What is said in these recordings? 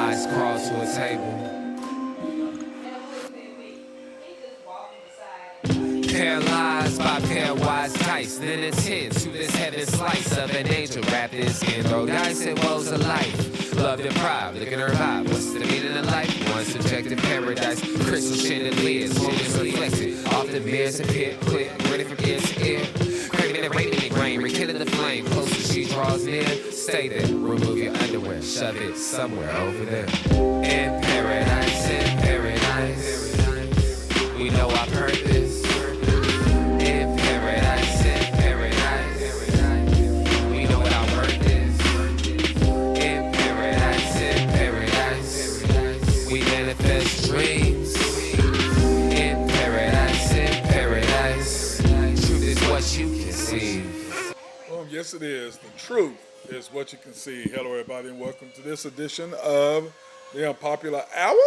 eyes crossed to a table. Paralyzed by pairwise dice, then attend to this heaven slice of an angel wrapped in skin. Throw dice and woes of life. Love deprived, look at her vibe. What's the meaning of life? One subjective paradise. Crystal chandeliers, moments reflected. Off the mirrors and pit, click, ready from ear to ear. Craving and rating it rain, rekindling the flame. Close as she draws near. Stay there, remove your underwear, shove it somewhere over there. In paradise, we know our purpose. In paradise, we know what our worth is. In paradise, we manifest dreams. In paradise, truth is what you conceive. Well, yes, it is. The truth is what you can see. Hello, everybody, and welcome to this edition of the Unpopular Hour.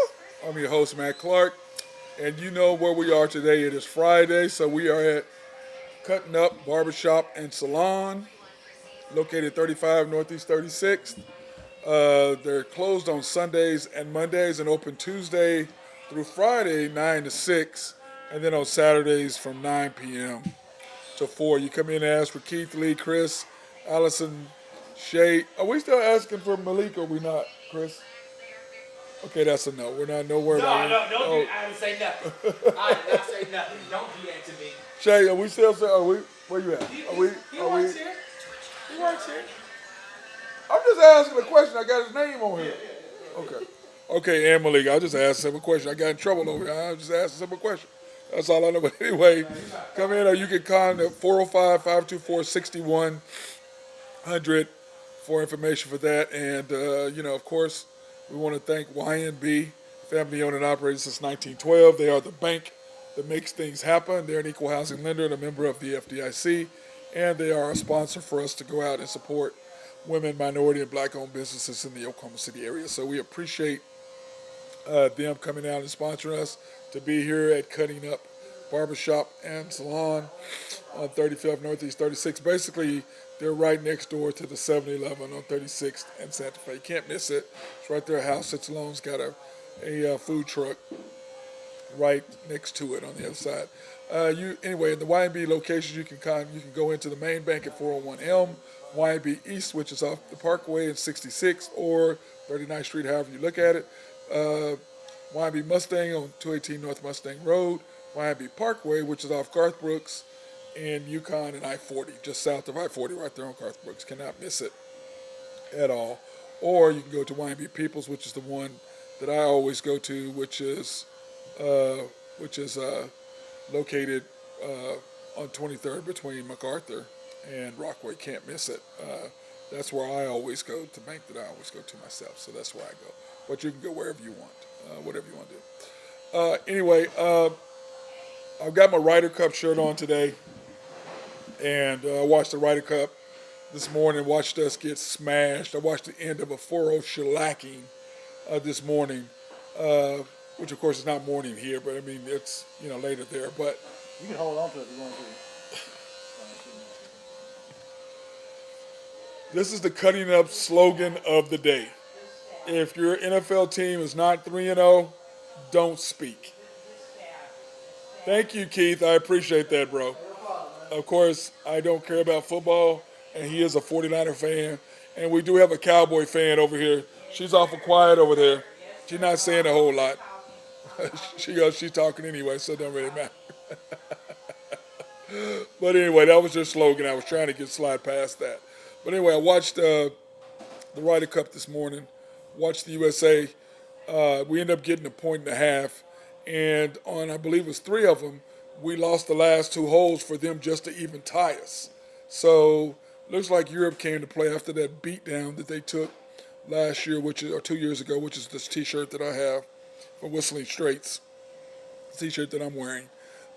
I'm your host, Matt Clark, and you know where we are today. It is Friday, so we are at Kuttin Barbershop and Salon, located 35 Northeast 36th. They're closed on Sundays and Mondays and open Tuesday through Friday, 9 to 6, and then on Saturdays from 9 p.m. to 4. You come in and ask for Keith, Lee, Chris, Allison, Shay. Are we still asking for Malik or are we not, Chris? Okay, that's a no. We're not nowhere about it. No, don't do. I didn't say nothing. I did not say nothing. Don't do that to me. Shay, are we still saying, where you at? He works here. He works here. I'm just asking a question. I got his name on here. Okay, and Malik, I just asked a simple question. I got in trouble over here. I just asked a simple question. That's all I know. But anyway, come in or you can contact 405-524-6100 for information for that. And, of course, we want to thank YNB, family owned and operated since 1912. They are the bank that makes things happen. They're an equal housing lender and a member of the FDIC. And they are a sponsor for us to go out and support women, minority, and black-owned businesses in the Oklahoma City area. So we appreciate them coming out and sponsoring us to be here at Kuttin Barbershop and Salon on 35th Northeast 36. Basically, they're right next door to the 7-Eleven on 36th and Santa Fe. You can't miss it. It's right there. House Sits Alone's got a food truck right next to it on the other side. Anyway, in the YNB locations, you can go into the main bank at 401 Elm, YNB East, which is off the Parkway and 66th, or 39th Street, however you look at it. YNB Mustang on 218 North Mustang Road, YNB Parkway, which is off Garth Brooks, and Yukon and I-40, just south of I-40, right there on Garth Brooks. Cannot miss it at all. Or you can go to YNB Peoples, which is the one that I always go to, which is located on 23rd between MacArthur and Rockaway. Can't miss it. That's where I always go, the bank that I always go to myself. So that's where I go. But you can go wherever you want, whatever you want to do. Anyway, I've got my Ryder Cup shirt on today. And I watched the Ryder Cup this morning, watched us get smashed. I watched the end of a 4-0 shellacking this morning, which of course is not morning here, but I mean, it's, later there. But you can hold on to it if you want to. This is the Cutting Up slogan of the day. If your NFL team is not 3-0, don't speak. Thank you, Keith. I appreciate that, bro. Of course, I don't care about football, and he is a 49er fan. And we do have a Cowboy fan over here. She's awful quiet over there. She's not saying a whole lot. She's talking anyway, so it doesn't really matter. But anyway, that was their slogan. I was trying to slide past that. But anyway, I watched the Ryder Cup this morning, watched the USA. We ended up getting a point and a half. And on, I believe it was 3 of them, we lost the last 2 holes for them just to even tie us. So looks like Europe came to play after that beatdown that they took last year, or 2 years ago, which is this T-shirt that I have from Whistling Straits, T-shirt that I'm wearing.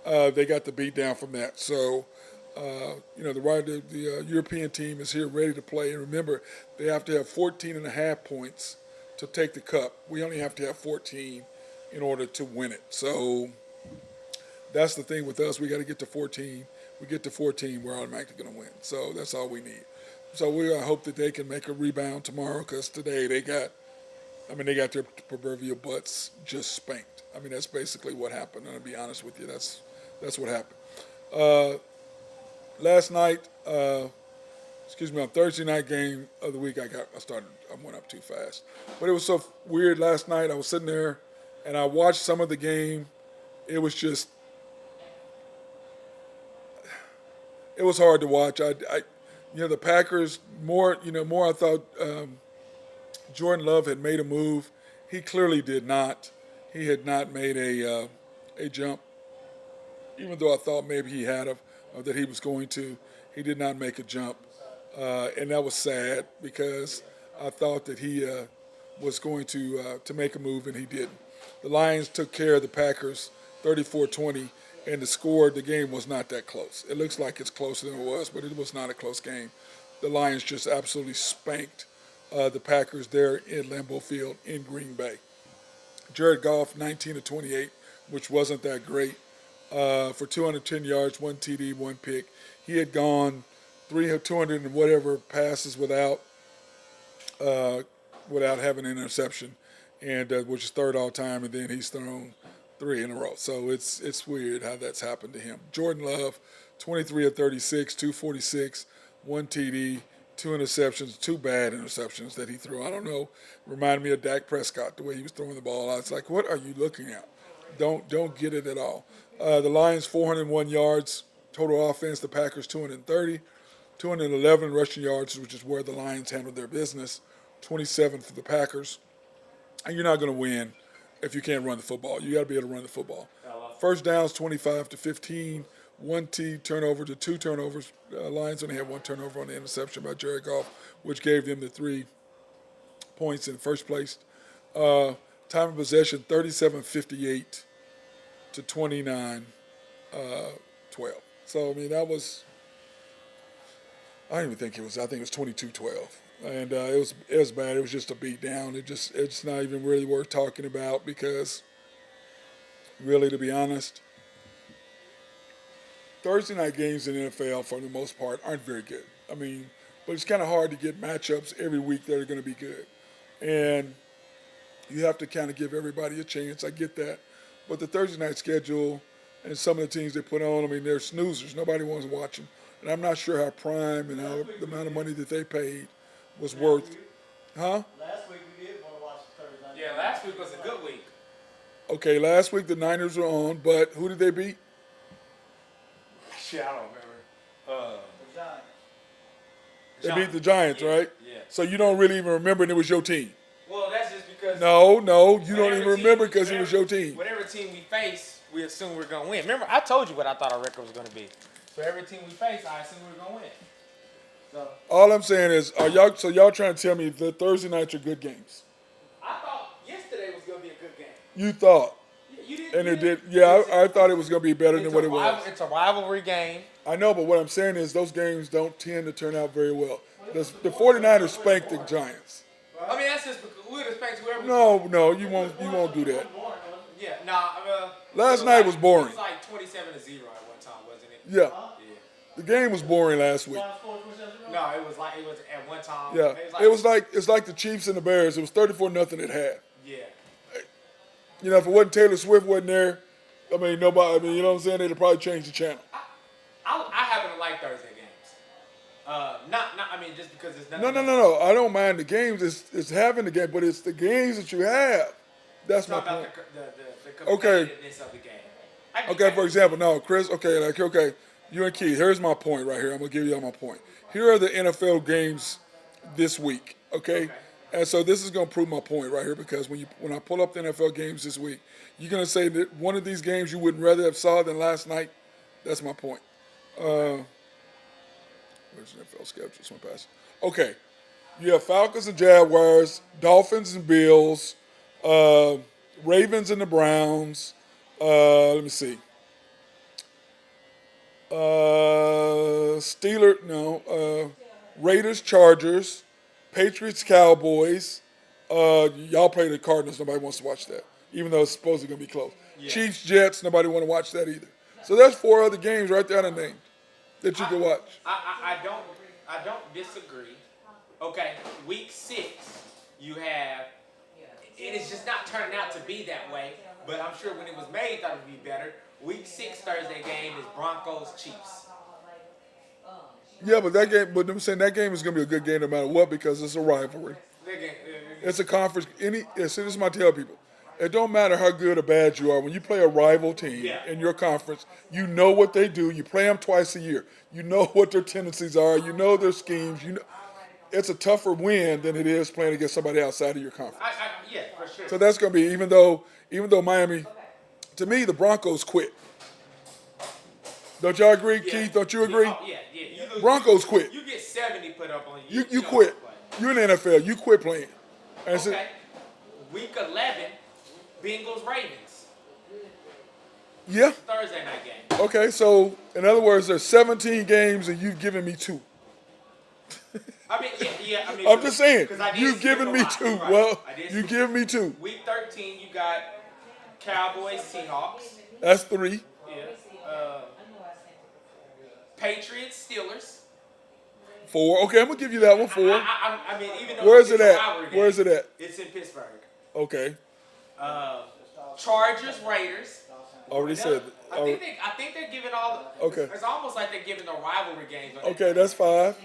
They got the beatdown from that. So, the European team is here ready to play. And remember, they have to have 14.5 points to take the cup. We only have to have 14 in order to win it. So that's the thing with us. We got to get to 14. We get to 14, we're automatically going to win. So that's all we need. So we hope that they can make a rebound tomorrow, because today they got I mean, they got their proverbial butts just spanked. I mean, that's basically what happened. And to be honest with you, that's what happened. Last night, on Thursday night game of the week, I went up too fast. But it was so weird last night. I was sitting there, and I watched some of the game. It was hard to watch. The Packers more I thought Jordan Love had made a move. He clearly did not. He had not made a jump, even though I thought maybe he had or that he was going to. He did not make a jump, and that was sad because I thought that he was going to make a move, and he didn't. The Lions took care of the Packers 34-20, and the game was not that close. It looks like it's closer than it was, but it was not a close game. The Lions just absolutely spanked the Packers there in Lambeau Field in Green Bay. Jared Goff, 19-28, which wasn't that great, for 210 yards, 1 TD, 1 pick. He had gone 200 and whatever passes without having an interception, and which is third all time, and then he's thrown 3 in a row. So it's weird how that's happened to him. Jordan Love, 23 of 36, 246, 1 TD, 2 interceptions, 2 bad interceptions that he threw. I don't know. Reminded me of Dak Prescott, the way he was throwing the ball. I was like, what are you looking at? Don't get it at all. The Lions, 401 yards total offense. The Packers, 230. 211 rushing yards, which is where the Lions handled their business. 27 for the Packers. And you're not going to win if you can't run the football. You got to be able to run the football. First downs, 25-15. 1 turnover to 2 turnovers. Lions only had 1 turnover on the interception by Jared Goff, which gave them the 3 points in first place. Time of possession, 37-58 to 29-12. So, I mean, that was – I don't even think it was – I think it was 22-12. And it was bad. It was just a beat down. It's not even really worth talking about because, really, to be honest, Thursday night games in the NFL, for the most part, aren't very good. I mean, but it's kind of hard to get matchups every week that are going to be good. And you have to kind of give everybody a chance. I get that. But the Thursday night schedule and some of the teams they put on, I mean, they're snoozers. Nobody wants to watch them. And I'm not sure how Prime and how the amount of money that they paid was worth. Huh? Last week we did want to watch the Thursday night. Yeah, last week was a good week. Okay, last week the Niners were on, but who did they beat? Shit, I don't remember. The Giants. They beat the Giants, right? Yeah. So you don't really even remember, and it was your team. Well, that's just because. No, you don't even remember because it was your team. Whatever team we face, we assume we're gonna win. Remember, I told you what I thought our record was gonna be. So every team we face, I assume we're gonna win. So All I'm saying is, y'all trying to tell me that Thursday nights are good games? I thought yesterday was gonna be a good game. You thought, You didn't. and it did. Yeah, I thought it was going to be better than what it was. It's a rivalry game. I know, but what I'm saying is those games don't tend to turn out very well. The 49ers spanked the Giants. I mean, that's just because we'll expect whoever. No, you won't do that. Yeah, nah. Last night was boring. It was like 27-0 at one time, wasn't it? Yeah, the game was boring last week. No, it was at one time. Yeah, it's like the Chiefs and the Bears. It was 34-0 at half. Yeah. You know, if it wasn't Taylor Swift wasn't there, I mean, nobody. I mean, you know what I'm saying? They'd probably change the channel. I happen to like Thursday games. I mean, just because it's nothing. No. I don't mind the games. It's having the game, but it's the games that you have. That's my point. The competitiveness of the game. Okay, for example, no, Chris. Okay, you and Keith. Here's my point right here. I'm gonna give you all my point. Here are the NFL games this week. Okay. And so this is going to prove my point right here because when I pull up the NFL games this week, you're going to say that one of these games you wouldn't rather have saw than last night. That's my point. Where's the NFL schedule? Just went past. Okay. You have Falcons and Jaguars, Dolphins and Bills, Ravens and the Browns. Let me see. Raiders, Chargers, Patriots, Cowboys. Y'all play the Cardinals. Nobody wants to watch that, even though it's supposedly going to be close. Yeah. Chiefs, Jets. Nobody want to watch that either. So there's 4 other games right there in the name that you can watch. I don't disagree. Okay, week 6, you have and it's just not turning out to be that way. But I'm sure when it was made, thought it would be better. Week 6 Thursday game is Broncos Chiefs. Yeah, but I'm saying that game is going to be a good game no matter what because it's a rivalry. It's a conference. This is what I tell people. It don't matter how good or bad you are. When you play a rival team in your conference, you know what they do. You play them twice a year. You know what their tendencies are. You know their schemes. You know it's a tougher win than it is playing against somebody outside of your conference. Yeah, for sure. So that's going to be even though Miami, to me, the Broncos quit. Don't y'all agree, Keith? Don't you agree? Yeah. You Broncos quit. You get 70 put up on you. You quit. You're in the NFL. You quit playing. And okay. Week 11, Bengals Ravens. Yeah. Thursday night game. Okay, so in other words, there's 17 games and you've given me 2. I mean, yeah. I mean, I'm just saying, you've skip given a me lot. 2. Right. Well, you give me 2. Week 13, you got Cowboys Seahawks. That's 3. Yeah. Patriots Steelers. 4. Okay, I'm gonna give you that one. 4. I mean, even though Where's it it's a at? rivalry game, Where's it at? It's in Pittsburgh. Okay. Chargers Raiders. Already said it. I think they're giving all. Okay. It's almost like they're giving the rivalry games. Okay, that's 5.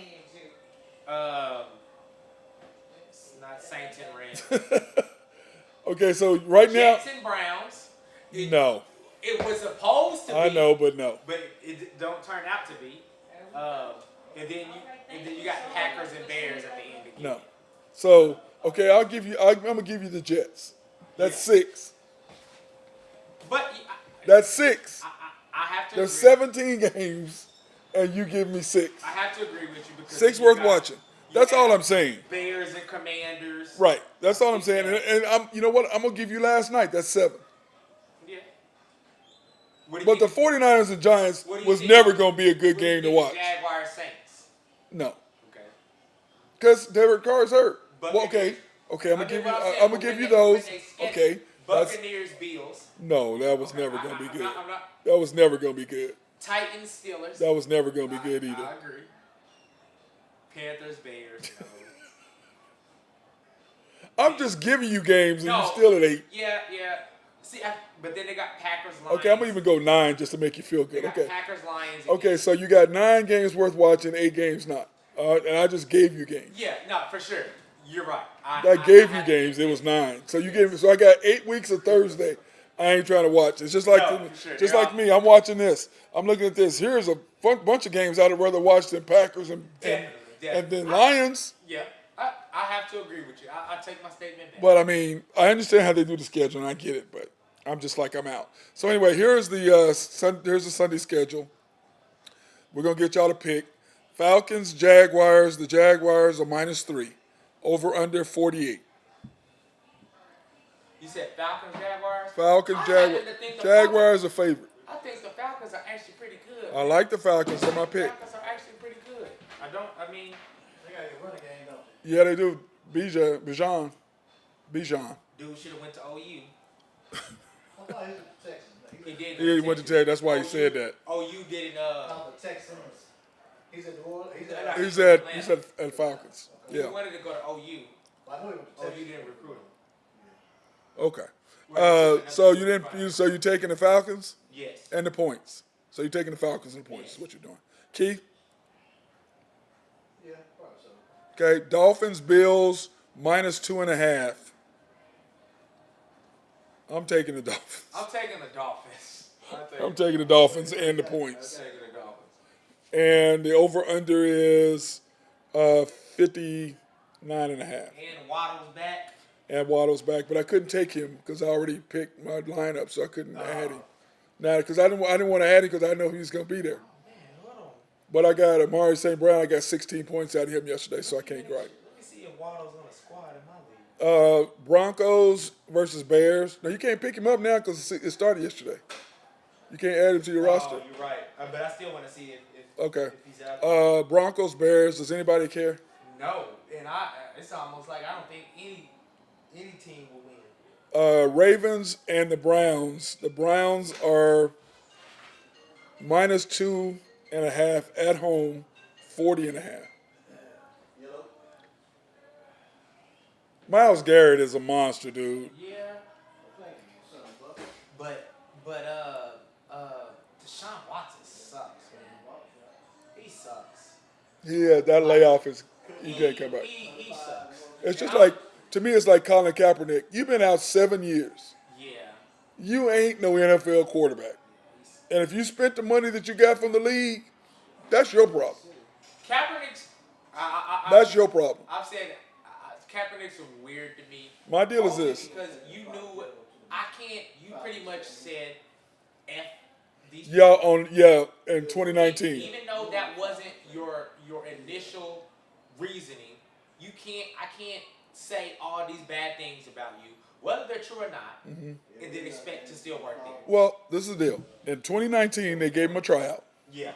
It's not Saints and Rams. Okay, so right now. Jets and Browns. No. It was supposed to be. I know, but no. But it don't turn out to be. And then you got Packers and Bears at the end again. No. So okay, I'm gonna give you the Jets. That's 6. But that's 6. I have to. There's agree. 17 games, and you give me 6. I have to agree with you because 6 worth watching. That's all I'm saying. Bears and Commanders. Right. That's all I'm saying. And I'm, you know what? I'm gonna give you last night. That's 7. Yeah. But the 49ers and Giants was never gonna be a good game to watch. Jaguars Saints. No. Okay. Because Derek Carr's hurt. But well, okay. I'm gonna give you those. Okay. Buccaneers Bills. No, that was never gonna be good. That was never gonna be good. Titans Steelers. That was never gonna be good either. I agree. Panthers Bears. I'm just giving you games and you're still at 8. Yeah. See, but then they got Packers Lions. Okay, I'm gonna even go 9 just to make you feel good. Okay. Packers Lions. Okay, so you got 9 games worth watching, 8 games not. And I just gave you games. Yeah, no, for sure. You're right. I gave you games. It was 9. So you gave. So I got 8 weeks of Thursday. I ain't trying to watch. It's just like like me. I'm watching this. I'm looking at this. Here's a bunch of games I'd rather watch than Packers and then Lions. Yeah, I have to agree with you. I take my statement back. But I mean, I understand how they do the schedule, and I get it. But I'm just like I'm out. So anyway, here's the Sunday schedule. We're gonna get y'all to pick. Falcons, Jaguars. The Jaguars are -3. Over under 48. You said Falcons, Jaguars? Falcons, Jaguars are favorite. I think the Falcons are actually pretty good. I like the Falcons. They're my pick. The Falcons are actually pretty good. They got a running game, don't they? Yeah, they do. Bijan. Dude should have went to OU. I thought he was in Texas. He did. Yeah, he went to Texas. That's why he said that. OU did it. The Texans. He's at New Orleans. He's at Falcons. He Yeah. wanted to go to OU. I know he went to Texas. OU didn't recruit him. Okay. So you didn't. So you taking the Falcons? Yes. And the points. So you're taking the Falcons and the points. Is what you're doing. Keith. Yeah, probably so. Okay. Dolphins, Bills -2.5. I'm taking the Dolphins. I'm taking the Dolphins. I'm taking the Dolphins and the points. I'm taking the Dolphins. And the over/under is 59.5. And Waddle's back. And Waddle's back, but I couldn't take him because I already picked my lineup, so I couldn't add him. Now, because I didn't want to add him because I know he's going to be there. But I got Amari St. Brown. I got 16 points out of him yesterday, so I can't gripe. Let me see if Waddle's on a squad in my league. Broncos versus Bears. Now, you can't pick him up now because it started yesterday. You can't add him to your roster. Oh, you're right. But I still want to see if he's out there. Broncos, Bears. Does anybody care? No. And it's almost like I don't think any team will win. Ravens and the Browns. The Browns are -2.5 at home, 40.5. Miles Garrett is a monster, dude. Yeah, but Deshaun Watson sucks, man. He sucks. Yeah, that layoff is he can't come back. He sucks. It's And just like to me, it's like Colin Kaepernick. You've been out 7 years. yeah. You ain't no NFL quarterback. And if you spent the money that you got from the league, that's your problem. Kaepernick's. That's your problem. I've said Kaepernick's weird to me. My deal is Only this. because you knew I can't. You pretty much said F these. In 2019. Even though that wasn't your initial reasoning, I can't say all these bad things about you, whether they're true or not, and then expect to still work there. Well, this is the deal. In 2019, they gave him a tryout. Yeah.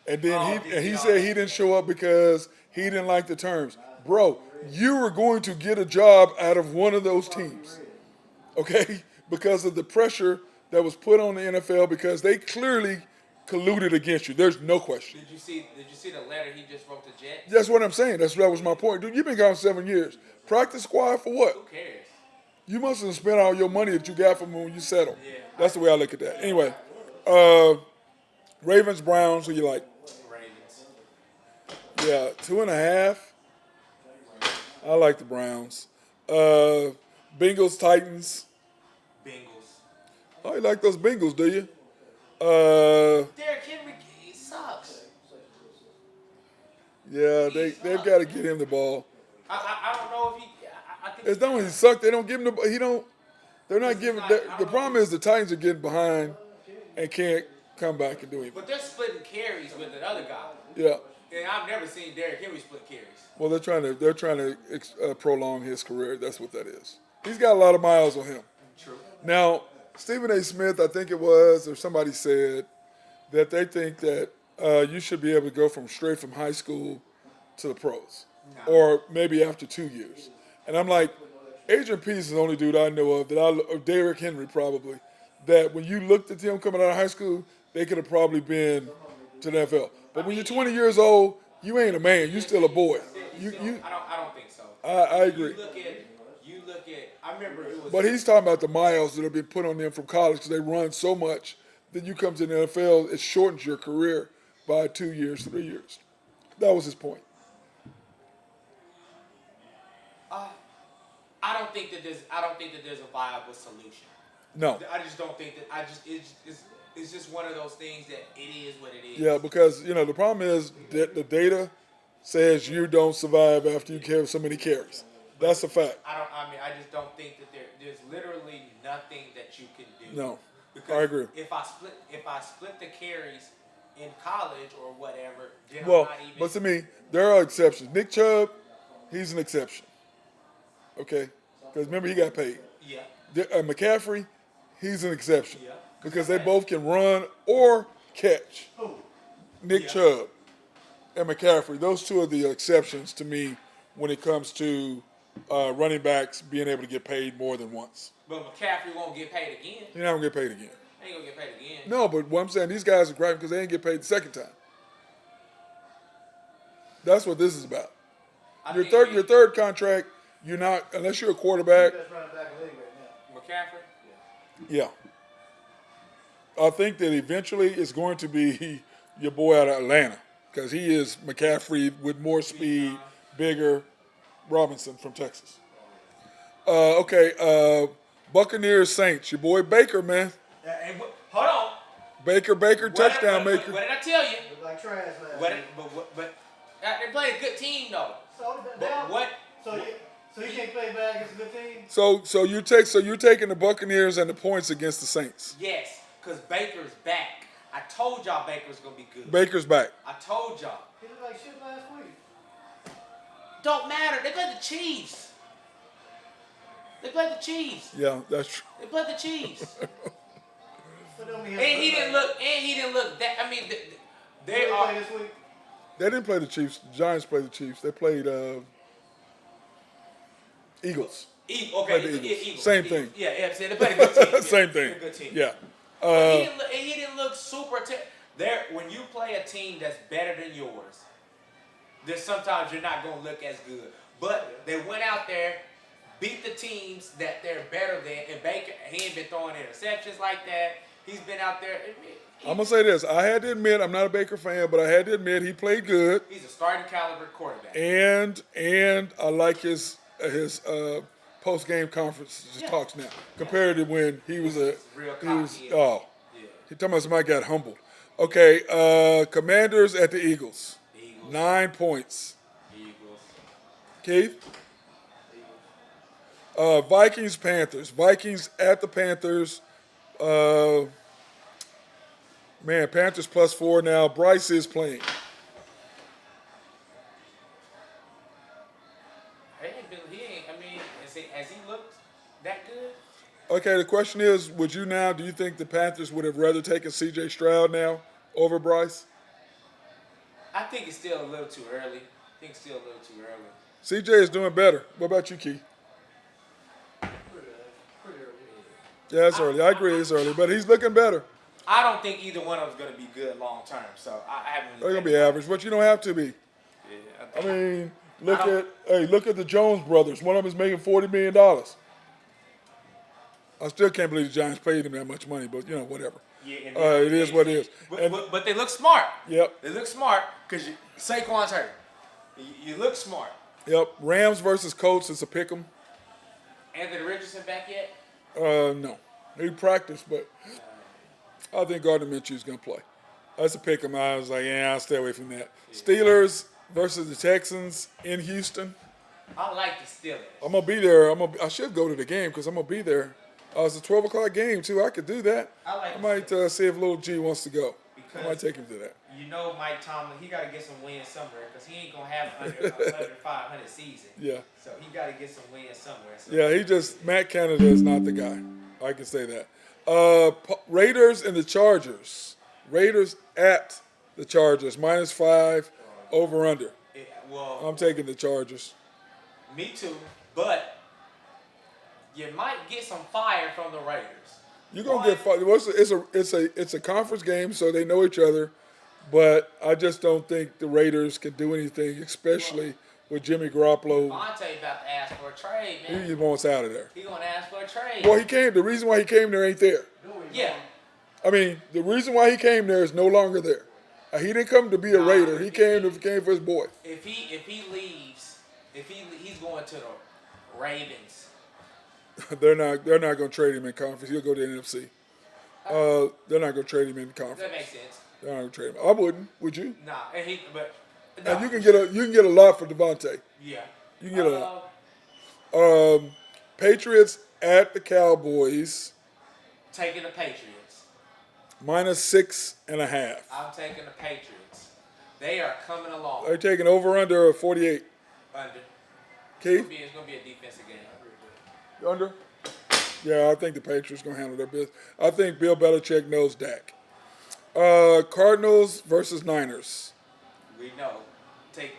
And then he said he didn't show up because he didn't like the terms. Bro, you were going to get a job out of one of those teams, okay? Because of the pressure that was put on the NFL because they clearly colluded against you. There's no question. Did you see the letter he just wrote to Jets? That's what I'm saying. That was my point. Dude, you've been gone 7 years. Practice squad for what? Who cares? You must have spent all your money that you got from when you settled. Yeah. That's the way I look at that. Anyway, Ravens, Browns, who you like? Ravens. Yeah, 2.5. I like the Browns. Bengals, Titans. Bengals. Oh, you like those Bengals, do you? Derrick Henry, he sucks. Yeah, they've got to get him the ball. I don't know if he. I think It's not when he sucked. They don't give him the. He don't. They're not giving. The problem is the Titans are getting behind and can't come back and do anything. But they're splitting carries with another guy. Yeah. And I've never seen Derrick Henry split carries. Well, they're trying to prolong his career. That's what that is. He's got a lot of miles on him. True. Now, Stephen A. Smith, I think it was, or somebody said that they think that you should be able to go straight from high school to the pros, or maybe after 2 years. And I'm like, Adrian Peterson is the only dude I know of or Derrick Henry probably, that when you looked at them coming out of high school, they could have probably been to the NFL. But when you're 20 years old, you ain't a man. You still a boy. I don't think so. I agree. You look at. I remember it was. But he's talking about the miles that have been put on them from college because they run so much that you come to the NFL, it shortens your career by 2 years, 3 years. That was his point. I don't think that there's a viable solution. No. I just don't think that. It's just one of those things that it is what it is. Yeah, because the problem is that the data says you don't survive after you carry so many carries. That's a fact. I just don't think that there's literally nothing that you can do. No, because I agree. If I split the carries in college or whatever, then Well, I'm not even. but to me, there are exceptions. Nick Chubb, he's an exception. Okay, because remember he got paid. Yeah. McCaffrey, he's an exception. Yeah. Because they both can run or catch. Nick Chubb and McCaffrey, those two are the exceptions to me when it comes to running backs being able to get paid more than once. But McCaffrey won't get paid again. You're not going to get paid again. Ain't gonna get paid again. No, but what I'm saying, these guys are griping because they ain't get paid the second time. That's what this is about. Your third contract, you're not, unless you're a quarterback. Best running back in the league right now. McCaffrey? Yeah. I think that eventually it's going to be your boy out of Atlanta because he is McCaffrey with more speed, bigger. Robinson from Texas. Buccaneers Saints. Your boy Baker, man. Hey, hold on. Baker, touchdown maker. What did I tell you? Look like trash last week. But they played a good team though. So But what? So you can't play bad against a good team? So you're taking the Buccaneers and the points against the Saints. Yes, because Baker's back. I told y'all Baker's gonna be good. Baker's back. I told y'all. He looked like shit last week. Don't matter. They played the Chiefs. Yeah, that's true. They played the Chiefs. But don't And he didn't look. That. I mean, they are. play this week. They didn't play the Chiefs. The Giants played the Chiefs. They played Eagles. Okay, the Eagles. Eagles. Same thing. Yeah, they played a good team. Same thing. They're a good team. Yeah. But he didn't look super. There, when you play a team that's better than yours, then sometimes you're not gonna look as good. But they went out there, beat the teams that they're better than, and Baker, he ain't been throwing interceptions like that. He's been out there. I'm gonna say this. I had to admit, I'm not a Baker fan, but I had to admit he played good. He's a starting caliber quarterback. And I like his post game conference talks now compared to when he was Real he was cocky. he talking about somebody got humbled. Okay, Commanders at the Eagles. Eagles. 9 points. Eagles. Keith. Vikings Panthers. Vikings at the Panthers. Panthers +4 now. Bryce is playing. Has he looked that good? Okay, the question is, do you think the Panthers would have rather taken C.J. Stroud now over Bryce? I think it's still a little too early. C.J. is doing better. What about you, Keith? Pretty early. Yeah, it's early. I agree it's early, but he's looking better. I don't think either one of them's going to be good long term. So I haven't. They're going to be average, but you don't have to be. Yeah, I mean, look at the Jones brothers. One of them is making $40 million. I still can't believe the Giants paid him that much money, but whatever. Yeah, It is what it is. But they look smart. Yep. They look smart because Saquon's hurt. You look smart. Yep. Rams versus Colts is a pick 'em. Anthony Richardson back yet? No. He practiced, but I think Gardner Minshew's going to play. That's a pick 'em. I was like, I'll stay away from that. Yeah. Steelers versus the Texans in Houston. I like the Steelers. I'm going to be there. I should go to the game because I'm going to be there. It's a 12 o'clock game, too. I could do that. I might see if Little G wants to go. I might take him to that. Mike Tomlin, he got to get some wins somewhere because he ain't going to have under 500 season. Yeah. So he got to get some wins somewhere. So. Yeah, Matt Canada is not the guy. I can say that. Raiders and the Chargers. Raiders at the Chargers. -5, over under. I'm taking the Chargers. Me too, but you might get some fire from the Raiders. You're gonna get fire. It's a conference game, so they know each other. But I just don't think the Raiders can do anything, especially with Jimmy Garoppolo. Devontae about to ask for a trade, man. He wants out of there. He gonna ask for a trade. Well, he came. The reason why he came there ain't there. Yeah. I mean, the reason why he came there is no longer there. He didn't come to be a Raider. He came for his boy. If he leaves, he's going to the Ravens. They're not going to trade him in conference. He'll go to the NFC. They're not going to trade him in conference. That makes sense. They're not going to trade him. I wouldn't. Would you? Nah, and you can get a lot for Devontae. Yeah. You can get a lot. Patriots at the Cowboys. Taking the Patriots. -6.5. I'm taking the Patriots. They are coming along. They're taking over/under 48. Under. Keith? It's gonna be a defensive game. Under? Yeah, I think the Patriots going to handle their business. I think Bill Belichick knows Dak. Cardinals versus Niners. We know. Take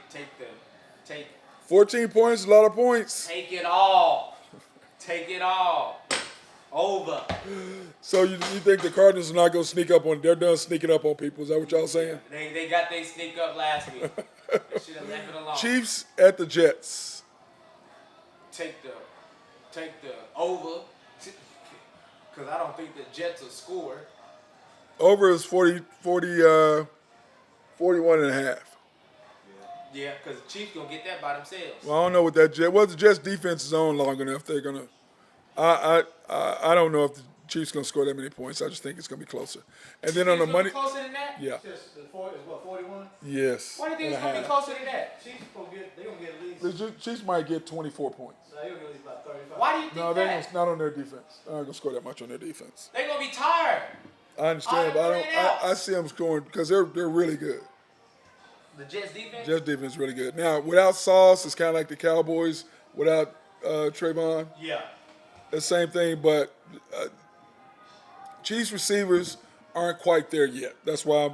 14 points is a lot of points. Take it all. Take it all. Over. So you think the Cardinals are not going to sneak up on? They're done sneaking up on people. Is that what y'all saying? They got they sneak up last week. They should have left it alone. Chiefs at the Jets. Take the over. Because I don't think the Jets will score. Over is 41.5. Yeah, because the Chiefs going to get that by themselves. Well, I don't know what that the Jets defense is on long enough. They're going to. I don't know if the Chiefs going to score that many points. I just think it's going to be closer. And then on the money. Closer than that? Yeah. It's 41? Yes. Why do you think it's going to be closer than that? Chiefs they're going to get at least. The Chiefs might get 24 points. So they're going to get at least about 35. Why do you think No, that? not on their defense. They're not going to score that much on their defense. They're going to be tired. I understand, but I see them scoring because they're really good. The Jets defense? Jets defense is really good. Now, without Sauce, it's kind of like the Cowboys without Trayvon. Yeah. The same thing, but Chiefs receivers aren't quite there yet. That's why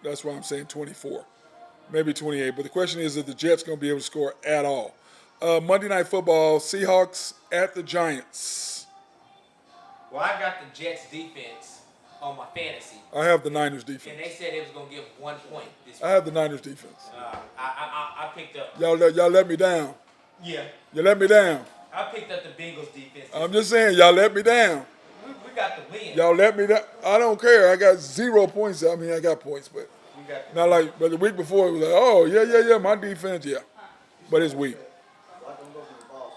That's why I'm saying 24, maybe 28. But the question is the Jets going to be able to score at all? Monday Night Football: Seahawks at the Giants. Well, I got the Jets defense on my fantasy, I have the Niners and they defense. said they was gonna give 1 point this I week. have the Niners defense. I picked up. Y'all let me down. Yeah, You let me down. I picked up the Bengals defense. I'm just saying, y'all let me down. We got the win. Y'all let me down. I don't care. I got 0 points. I mean, I got points, but We got the not like. But the week before, it was like, oh yeah, my defense, yeah. But it's weak. Like them go from the ball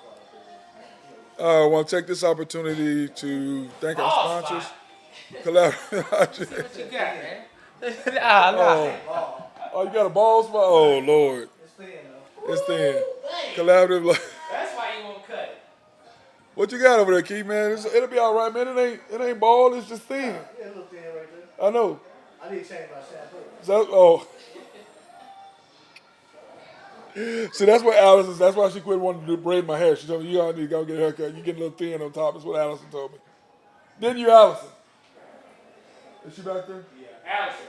spot. I want to take this opportunity to thank our Ball sponsors. spot. Collaborative. What you got, man? Ah, nah. Ball. Oh, you got a ball spot? Oh Lord, It's thin though. it's thin. Collaborative. That's why you won't cut it. What you got over there, Keith? Man, it'll be all right, man. It ain't bald. It's just thin. Yeah, a little thin right there. I know. I need to change my shampoo. So, see, that's what Allison. That's why she quit wanting to braid my hair. She told me you gotta need to go get a haircut. You get a little thin on top. That's what Allison told me. Didn't you, Allison? Is she back there? Yeah, Allison.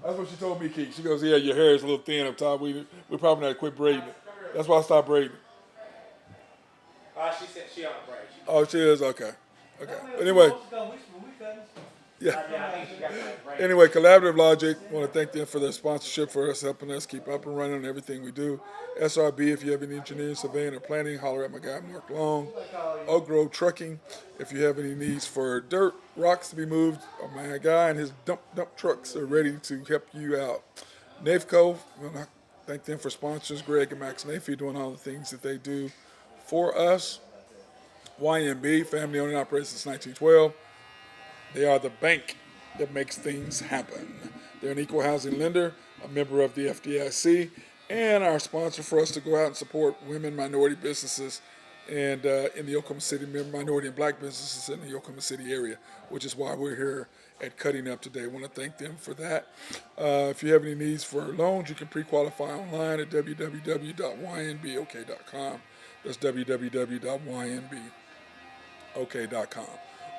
That's what she told me, Keith. She goes, yeah, your hair is a little thin up top. We probably need to quit braiding it. That's why I stopped braiding it. She said she on a break. Oh, she is? Okay. Okay. But anyway, yeah. Yeah, I think she got that break. Anyway, Collaborative Logic, I want to thank them for their sponsorship, for us helping us keep up and running on everything we do. SRB, if you have any engineering, surveying, or planning, holler at my guy, Mark Long. Oak Grove Trucking, if you have any needs for dirt, rocks to be moved, my guy and his dump trucks are ready to help you out. Nafco, I want to thank them for sponsors, Greg and Max Nafee, doing all the things that they do for us. YMB, family owned and operated since 1912. They are the bank that makes things happen. They're an equal housing lender, a member of the FDIC, and our sponsor for us to go out and support women, minority businesses, and in the Oklahoma City, minority and black businesses in the Oklahoma City area, which is why we're here at Cutting Up today. I want to thank them for that. If you have any needs for loans, you can pre-qualify online at www.ynbok.com. That's www.ynbok.com.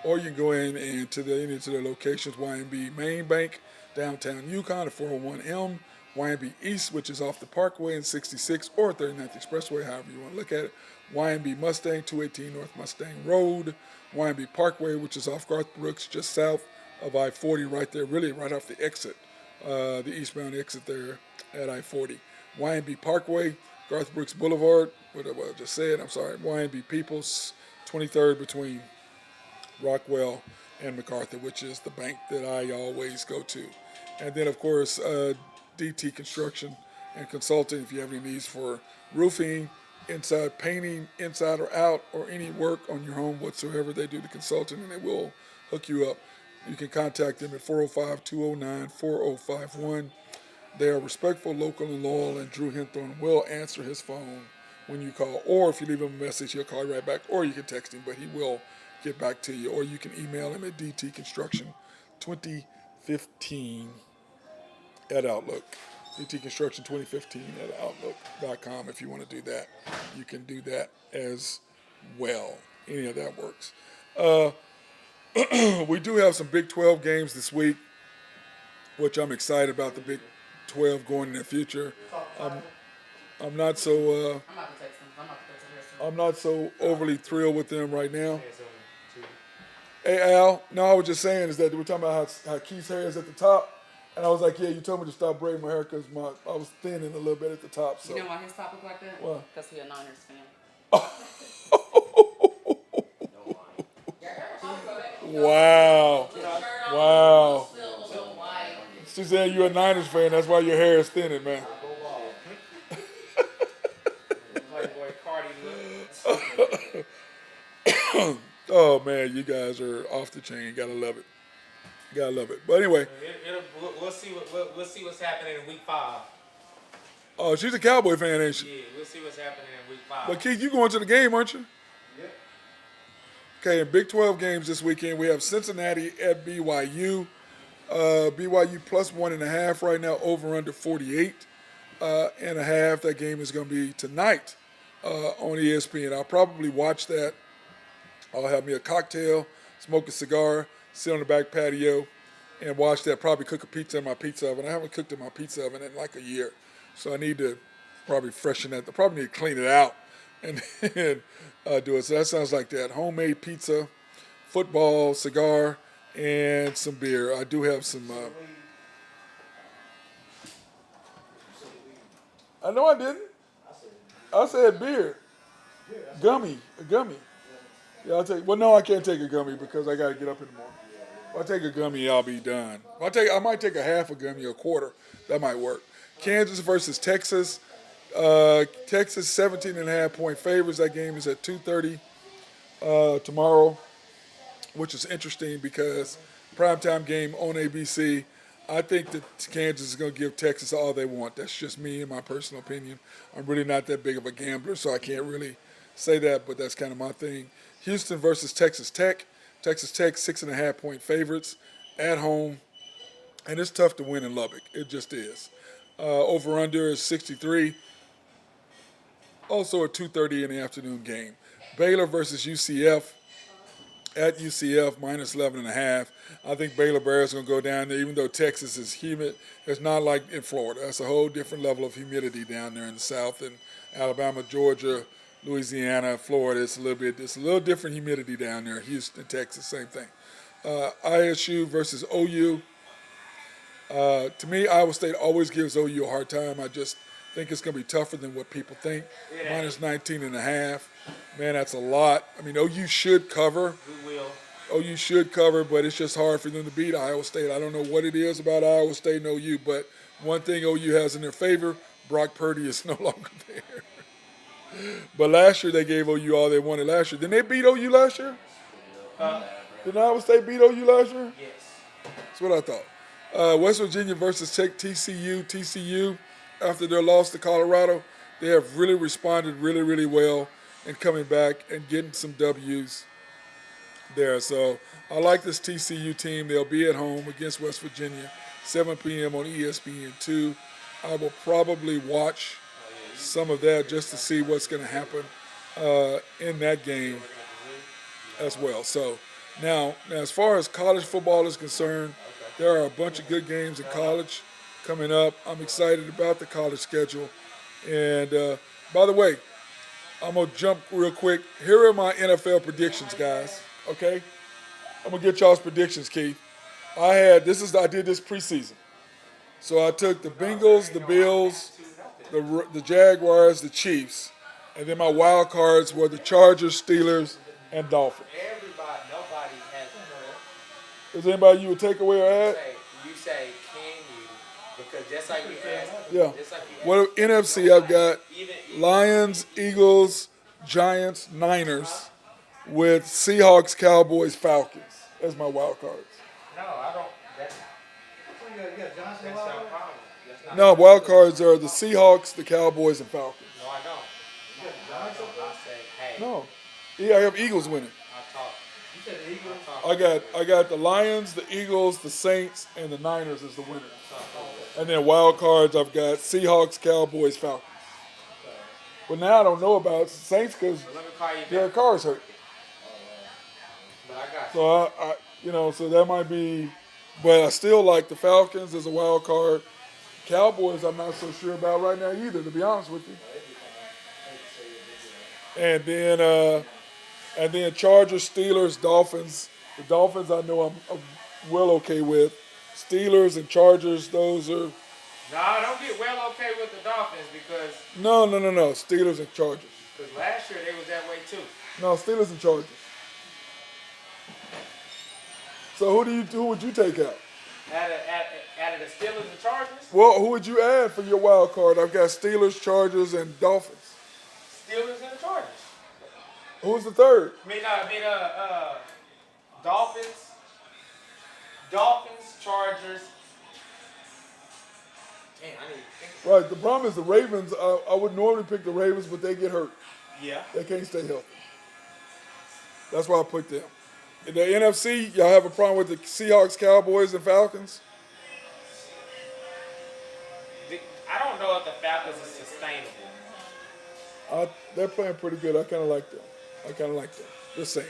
Or you can go in and to any of their locations, YMB Main Bank, downtown Yukon, at 401M, YMB East, which is off the Parkway in 66, or 39th Expressway, however you want to look at it. YMB Mustang, 218 North Mustang Road. YMB Parkway, which is off Garth Brooks, just south of I-40, right there, really right off the exit, the eastbound exit there at I-40. YMB Parkway, Garth Brooks Boulevard, what I just said, I'm sorry, YMB Peoples, 23rd between Rockwell and MacArthur, which is the bank that I always go to. And then, of course, DT Construction and Consulting, if you have any needs for roofing, inside painting, inside or out, or any work on your home whatsoever, they do the consulting and they will hook you up. You can contact them at 405-209-4051. They are respectful, local, and loyal, and Drew Henthorne will answer his phone when you call. Or if you leave him a message, he'll call you right back, or you can text him, but he will get back to you. Or you can email him at dtconstruction2015 at Outlook. dtconstruction2015 at outlook.com. If you want to do that, you can do that as well. Any of that works. We do have some Big 12 games this week, which I'm excited about the Big 12 going in the future. I'm not so overly thrilled with them right now. Hey Al, no, I was just saying is that we're talking about how Keith's hair is at the top, and I was like, yeah, you told me to stop braiding my hair because I was thinning a little bit at the top. So. You know why his top look like that? Why? Because he's a Niners fan. Wow. Wow. She said you're a Niners fan, that's why your hair is thinning, man. Oh man, you guys are off the chain. Gotta love it. Gotta love it. But anyway. We'll see what's happening in week 5. Oh, she's a Cowboy fan, ain't she? Yeah, we'll see what's happening in week 5. But Keith, you going to the game, aren't you? Yep. Okay, in Big 12 games this weekend, we have Cincinnati at BYU. BYU plus 1.5 right now, over under 48.5. That game is going to be tonight on ESPN. I'll probably watch that. I'll have me a cocktail, smoke a cigar, sit on the back patio, and watch that. Probably cook a pizza in my pizza oven. I haven't cooked in my pizza oven in like a year, so I need to probably freshen that. I probably need to clean it out and then do it. So that sounds like that. Homemade pizza, football, cigar, and some beer. I do have some. I know I didn't. I said beer. Gummy. A gummy. Yeah, I'll take. Well, no, I can't take a gummy because I got to get up in the morning. If I take a gummy, I'll be done. I might take a half a gummy, a quarter. That might work. Kansas versus Texas. Texas 17.5-point favorites. That game is at 2:30 tomorrow, which is interesting because primetime game on ABC. I think that Kansas is going to give Texas all they want. That's just me and my personal opinion. I'm really not that big of a gambler, so I can't really say that, but that's kind of my thing. Houston versus Texas Tech. Texas Tech 6.5-point favorites at home, and it's tough to win in Lubbock. It just is. Over-under is 63. Also a 2:30 in the afternoon game. Baylor versus UCF. At UCF, minus 11.5. I think Baylor Bears are going to go down there, even though Texas is humid. It's not like in Florida. That's a whole different level of humidity down there in the South. And Alabama, Georgia, Louisiana, Florida, it's a little different humidity down there. Houston, Texas, same thing. ISU versus OU. To me, Iowa State always gives OU a hard time. I just think it's going to be tougher than what people think. Minus 19.5. Man, that's a lot. I mean, OU should cover. We will. OU should cover, but it's just hard for them to beat Iowa State. I don't know what it is about Iowa State and OU, but one thing OU has in their favor, Brock Purdy is no longer there. But last year they gave OU all they wanted last year. Didn't they beat OU last year? Did Iowa State beat OU last year? Yes. That's what I thought. West Virginia versus TCU. TCU, after their loss to Colorado, they have really responded really, really well and coming back and getting some W's there. So I like this TCU team. They'll be at home against West Virginia, 7 p.m. on ESPN2. I will probably watch some of that just to see what's going to happen in that game as well. So now, as far as college football is concerned, there are a bunch of good games in college coming up. I'm excited about the college schedule. And by the way, I'm going to jump real quick. Here are my NFL predictions, guys. Okay? I'm going to get y'all's predictions, Keith. I did this preseason. So I took the Bengals, the Bills, the Jaguars, the Chiefs, and then my wild cards were the Chargers, Steelers, and Dolphins. Nobody has. Is anybody you would take away or add? You say, can you? Because just like you asked. Yeah. Just like you asked, Well, NFC, I've got even Lions, Eagles, Giants, Niners, with Seahawks, Cowboys, Falcons as my wild cards. no, I don't. That's You got Johnson that's Wild not a Card? problem. That's not. No, wild cards are the Seahawks, the Cowboys, and Falcons. No, I don't. You got Johnson? I say, hey. No. Yeah, I have Eagles winning. I talk. You said the Eagles? I got the Lions, the Eagles, the Saints, and the Niners as the winners. And then wild cards, I've got Seahawks, Cowboys, Falcons. But now I don't know about Saints because Let me call you back. Derek Carr's hurt. But I got you. So so that might be, but I still like the Falcons as a wild card. Cowboys, I'm not so sure about right now either, to be honest with you. And then Chargers, Steelers, Dolphins. The Dolphins, I know I'm well okay with. Steelers and Chargers, those are No, don't get well okay with the Dolphins because no. Steelers and Chargers. last year they was that way too. No, Steelers and Chargers. So who would you take out? Out of the Steelers and Chargers, Well, who would you add for your wild card? I've got Steelers, Chargers, and Dolphins. Steelers and the Chargers. Who's the third? Dolphins, Chargers. Damn, I need to think. Right. The problem is the Ravens. I would normally pick the Ravens, but they get hurt. Yeah. They can't stay healthy. That's why I picked them. In the NFC, y'all have a problem with the Seahawks, Cowboys, and Falcons? I don't know if the Falcons are sustainable. They're playing pretty good. I kind of like them. Just saying.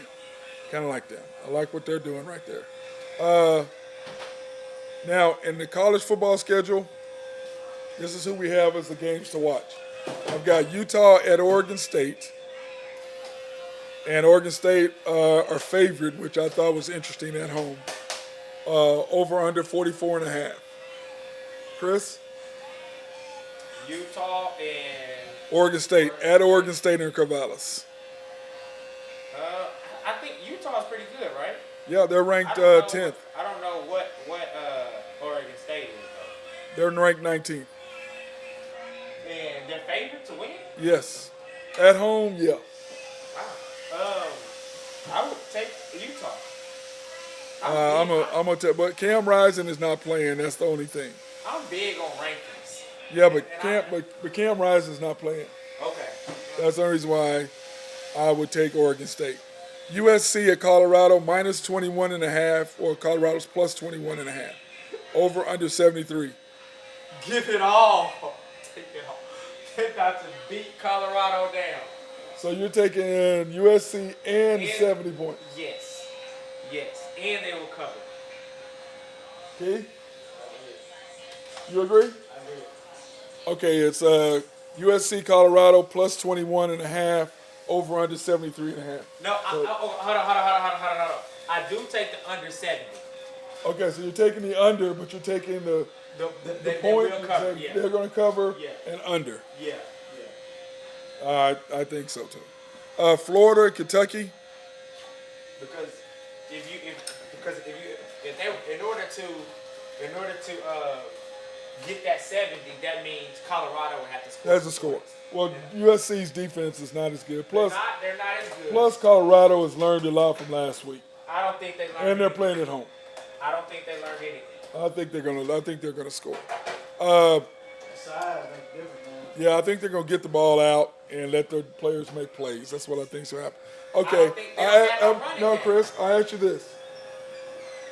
Kind of like them. I like what they're doing right there. Now, in the college football schedule, this is who we have as the games to watch. I've got Utah at Oregon State. And Oregon State are favored, which I thought was interesting at home. Over under 44.5. Chris? Utah and Oregon State. At Oregon State in Corvallis. I think Utah's pretty good, right? Yeah, they're ranked I don't know 10th. I don't know what Oregon State is They're ranked 19th. though. And they're favored to win. Yes. At home, yeah. Wow. I would take Utah. I'm gonna tell, but Cam Rising is not playing. That's the only thing. I'm big on rankings. Yeah, but And Cam Rising is not playing. Okay. That's the only reason why I would take Oregon State. USC at Colorado minus 21.5, or Colorado's plus 21.5. Over under 73. Give it all. Take it all. They're about to beat Colorado down. So you're taking USC and 70 points. Yes. Yes. And they will cover. Okay? You agree? Okay, it's USC Colorado plus 21.5, over under 73.5. No, hold on. I do take the under 70. Okay, so you're taking the under, but you're taking the They point. will cover. That Yeah. They're going to cover Yeah. and under. Yeah. I think so too. Florida, Kentucky. Because if they in order to get that 70, that means Colorado would have to score. That's the score. Well, USC's defense is not as good. Plus, They're not as good. plus Colorado has learned a lot from last week, I don't think they learned. and they're anything. playing at home. I don't think they learned anything. I think they're gonna score. Size makes difference, man. Yeah, I think they're gonna get the ball out and let their players make plays. That's what I think's gonna happen. Okay, don't think they don't have no running no, game. Chris, I ask you this: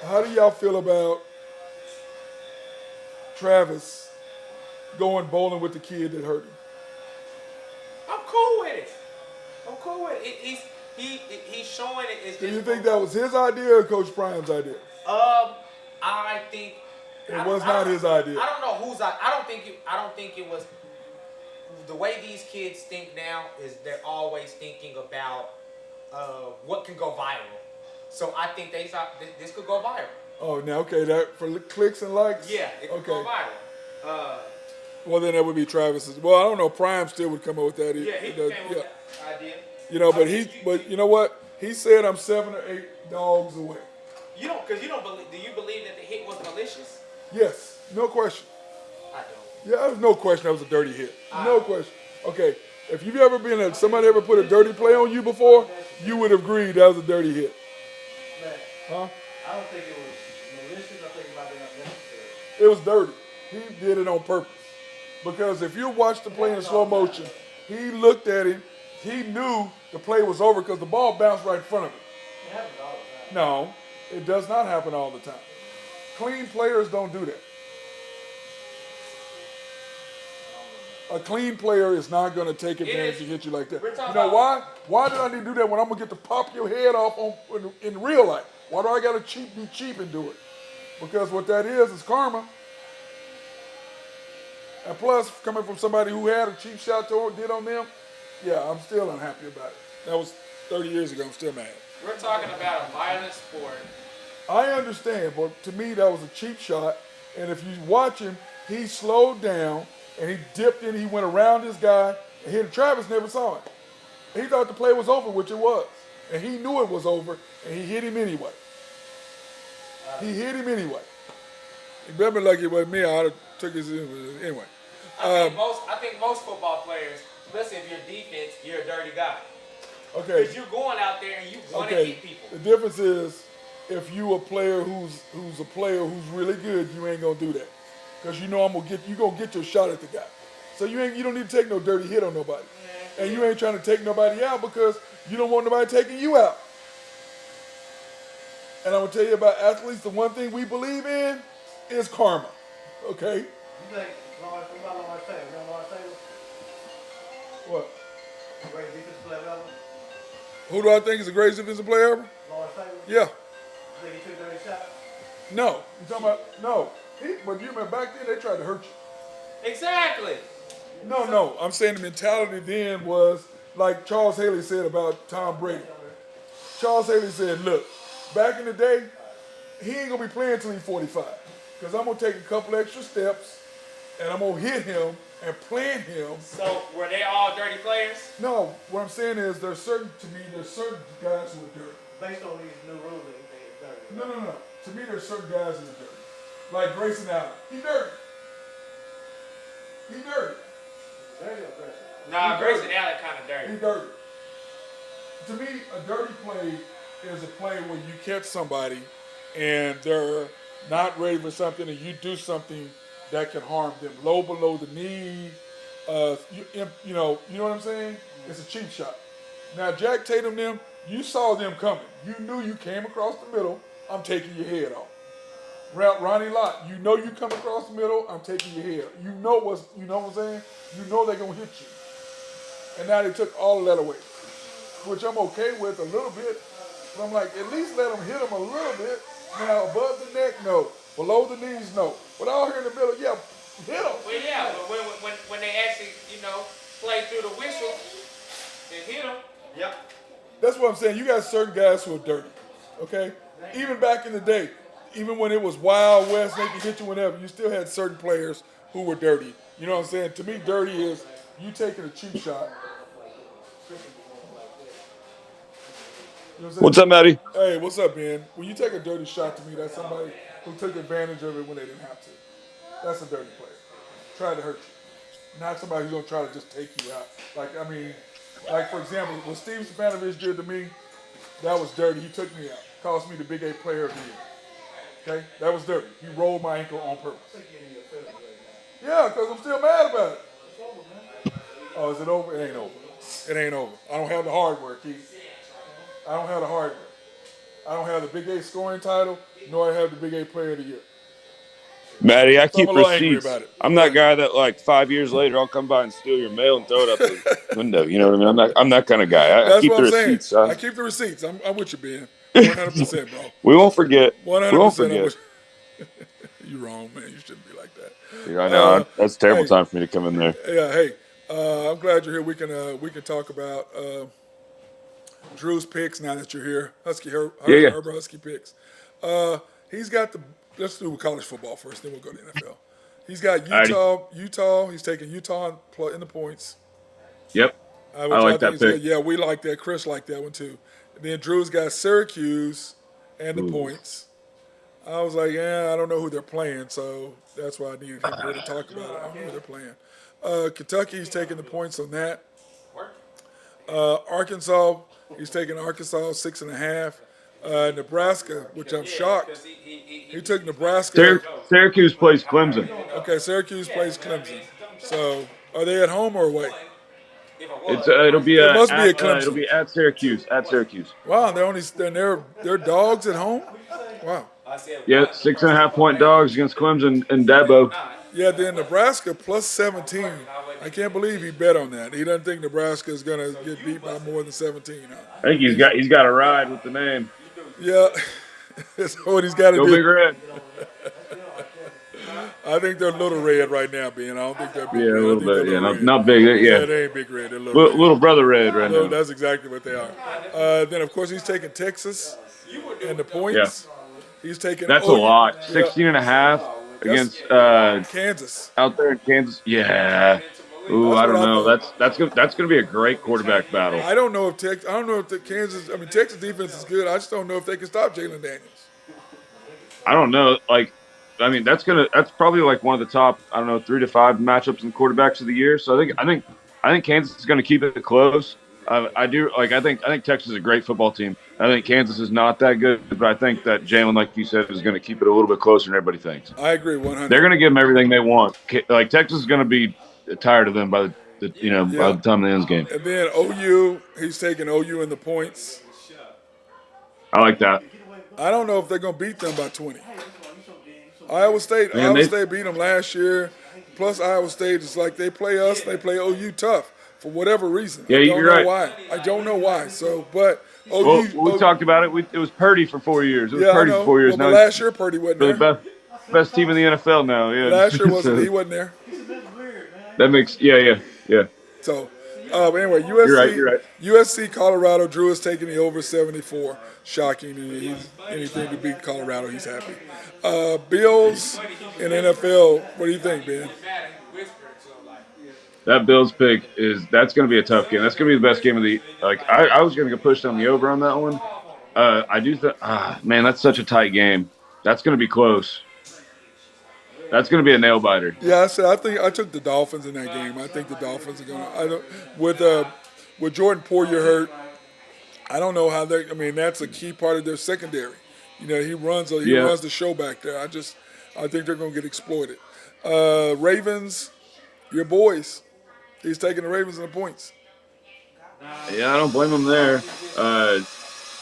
how do y'all feel about Travis going bowling with the kid that hurt him? I'm cool with it. He's showing it. It's Do you just- think that was his idea or Coach Prime's idea? I think It was not his idea. I don't know whose. I don't think it was. The way these kids think now is they're always thinking about what can go viral. So I think they thought this could go viral. Oh, now okay, that for clicks and likes. Yeah, it could go viral. Well, then that would be Travis's. Well, I don't know. Prime still would come up with that. Yeah, he came with that idea. You know, but I mean, but you know what? He said I'm 7 or 8 dogs away. You don't believe. Do you believe that the hit was malicious? Yes, no question. I don't. Yeah, there's no question that was a dirty hit. No question. Okay, if you've ever been somebody ever put a dirty play on you before, you would have agreed that was a dirty hit. Man, Huh? I don't think it was malicious. I think it might be unnecessary. It was dirty. He did it on purpose. Because if you watch the play in slow motion, he looked at him. He knew the play was over because the ball bounced right in front of him. It happens all the time. No, it does not happen all the time. Clean players don't do that. A clean player is not going to take advantage and hit you like that. We're You talking know why? about- Why did I need to do that when I'm going to get to pop your head off in real life? Why do I got to be cheap and do it? Because what that is karma. And plus, coming from somebody who had a cheap shot did on them, yeah, I'm still unhappy about it. That was 30 years ago. I'm still mad. We're talking about a violent sport. I understand, but to me that was a cheap shot. And if you watch him, he slowed down and he dipped in. He went around this guy and hit. Travis never saw it. He thought the play was over, which it was, and he knew it was over, and he hit him anyway. He better be lucky it wasn't me. I'd have took his anyway. I think most football players, especially if you're defense, you're a dirty guy. Okay. Because you're going out there and you want to Okay. hit people. The difference is if you a player who's a player who's really good, you ain't gonna do that. Because you know you gonna get your shot at the guy. So you don't need to take no dirty hit on nobody. And you ain't trying to take nobody out because you don't want nobody taking you out. And I'm gonna tell you about athletes, the one thing we believe in is karma. Okay? You think Lawrence Taylor? You know Lawrence Taylor? What? Great defensive player ever? Who do I think is the greatest defensive player ever? Lawrence Taylor? Yeah. You think he took 30 shots? No. You talking about no. But you remember back then they tried to hurt you. Exactly. No. I'm saying the mentality then was like Charles Haley said about Tom Brady. Charles Haley said, look, back in the day, he ain't gonna be playing till he's 45. Because I'm gonna take a couple extra steps, and I'm gonna hit him and plant him. So were they all dirty players? No, what I'm saying is there's certain guys who are dirty. Based on these new rules, they think it's dirty. No. To me, there's certain guys who are dirty. Like Grayson Allen. He dirty. Dirty or aggressive? Nah, He Grayson dirty. Allen kind of dirty. He dirty. To me, a dirty play is a play where you catch somebody and they're not ready for something and you do something that can harm them. Low below the knee, you know what I'm saying? It's a cheap shot. Now, Jack Tatum, you saw them coming. You knew you came across the middle, I'm taking your head off. Ronnie Lott, you know you come across the middle, I'm taking your head. You know what I'm saying? You know they're gonna hit you. And now they took all of that away, which I'm okay with a little bit. But I'm like, at least let them hit them a little bit. Now above the neck, no. Below the knees, no. But out here in the middle, yeah, hit them. Well, yeah, but when they actually, play through the whistle and hit them. Yep. That's what I'm saying. You got certain guys who are dirty, okay? Even back in the day, even when it was Wild West, they could hit you whenever, you still had certain players who were dirty. You know what I'm saying? To me, dirty is you taking a cheap shot. You know what What's up, Matty? Hey, what's up, Ben? When you take a dirty shot to me, that's somebody who took advantage of it when they didn't have to. That's a dirty player. Tried to hurt you. Not somebody who's going to try to just take you out. Like for example, what Steve Stepanovich did to me, that was dirty. He took me out. Cost me the Big 8 player of the year. Okay? That was dirty. He rolled my ankle on purpose. Yeah, because I'm still mad about it. Oh, is it over? It ain't over. It ain't over. I don't have the hardware, Keith. I don't have the hardware. I don't have the Big 8 scoring title, nor I have the Big 8 player of the year. Matty, I So I'm keep a little angry receipts. about it. I'm that guy that like 5 years later I'll come by and steal your mail and throw it out the window. You know what I mean? I'm that kind of guy. I That's keep what the I'm saying. receipts, son. I keep the receipts. I'm with you, Ben. 100%, bro. We won't forget. 100%. We won't I'm forget. with you. You're wrong, man. You shouldn't be like that. Yeah, I know. That's a terrible hey. time for me to come in there. Yeah, hey. I'm glad you're here. We can talk about Drew's picks now that you're here. Herbert Husky picks. He's got let's do college football first, then we'll go to the NFL. He's got Utah. He's taking Utah in the points. Yep. I like that pick. Yeah, we like that. Chris liked that one too. And then Drew's got Syracuse and the points. I was like, I don't know who they're playing, so that's why I needed him here to talk about it. I don't know who they're playing. Kentucky's taking the points on that. Arkansas, he's taking Arkansas 6.5. Nebraska, which I'm shocked. He took Nebraska. Syracuse plays Clemson. Okay, Syracuse plays Clemson. So, are they at home or away? It'll be at Syracuse. At Syracuse. Wow, they're dogs at home. Wow. Yeah, 6.5-point dogs against Clemson and Dabo. Yeah, then Nebraska plus 17. I can't believe he bet on that. He doesn't think Nebraska is going to get beat by more than 17. Huh? I think he's got a ride with the name. Yeah, that's what he's got to do. Go Big Red. I think they're Little Red right now, Ben. I don't think they're Big Red. Yeah, a little bit. Yeah, not big. Yeah, they ain't Big Red. They're little brother Red right now. That's exactly what they are. Then, of course, he's taking Texas and the points. Yeah. He's taking That's a lot. 16.5 against Kansas. Out there in Kansas. Yeah. Ooh, I don't know. That's gonna be a great quarterback battle. I don't know if Texas defense is good. I just don't know if they can stop Jalen Daniels. I don't know. That's probably like one of the top, 3 to 5 matchups in quarterbacks of the year. So I think Kansas is going to keep it close. I think Texas is a great football team. I think Kansas is not that good, but I think that Jalen, like you said, is going to keep it a little bit closer than everybody thinks. I agree 100. They're going to give them everything they want. Like Texas is going to be tired of them by the time the ends game. And then OU, he's taking OU in the points. I like that. I don't know if they're going to beat them by 20. Iowa State beat them last year. Plus Iowa State is like they play us, they play OU tough for whatever reason. Yeah, you're right. Why. I don't know why. So, but OU. We talked about it. It was Purdy for 4 years. It was Purdy for 4 years. Well, now last year Purdy wasn't there. Best team in the NFL now. Yeah. Last year he wasn't there. That makes yeah. So Anyway, You're right. USC, You're right. USC, Colorado. Drew is taking the over 74. Shocking. Anything to beat Colorado, he's happy. Bills and NFL. What do you think, Ben? That Bills pick that's going to be a tough game. That's going to be the best game of the. Like I was going to push on the over on that one. I do think. Man, that's such a tight game. That's going to be close. That's going to be a nail biter. Yeah, I think I took the Dolphins in that game. I think the Dolphins are gonna. I don't with Jordan Poyer hurt. I don't know how they. I mean, that's a key part of their secondary. You know, he runs Yeah. the show back there. I think they're gonna get exploited. Ravens, your boys. He's taking the Ravens and the points. Yeah, I don't blame them there.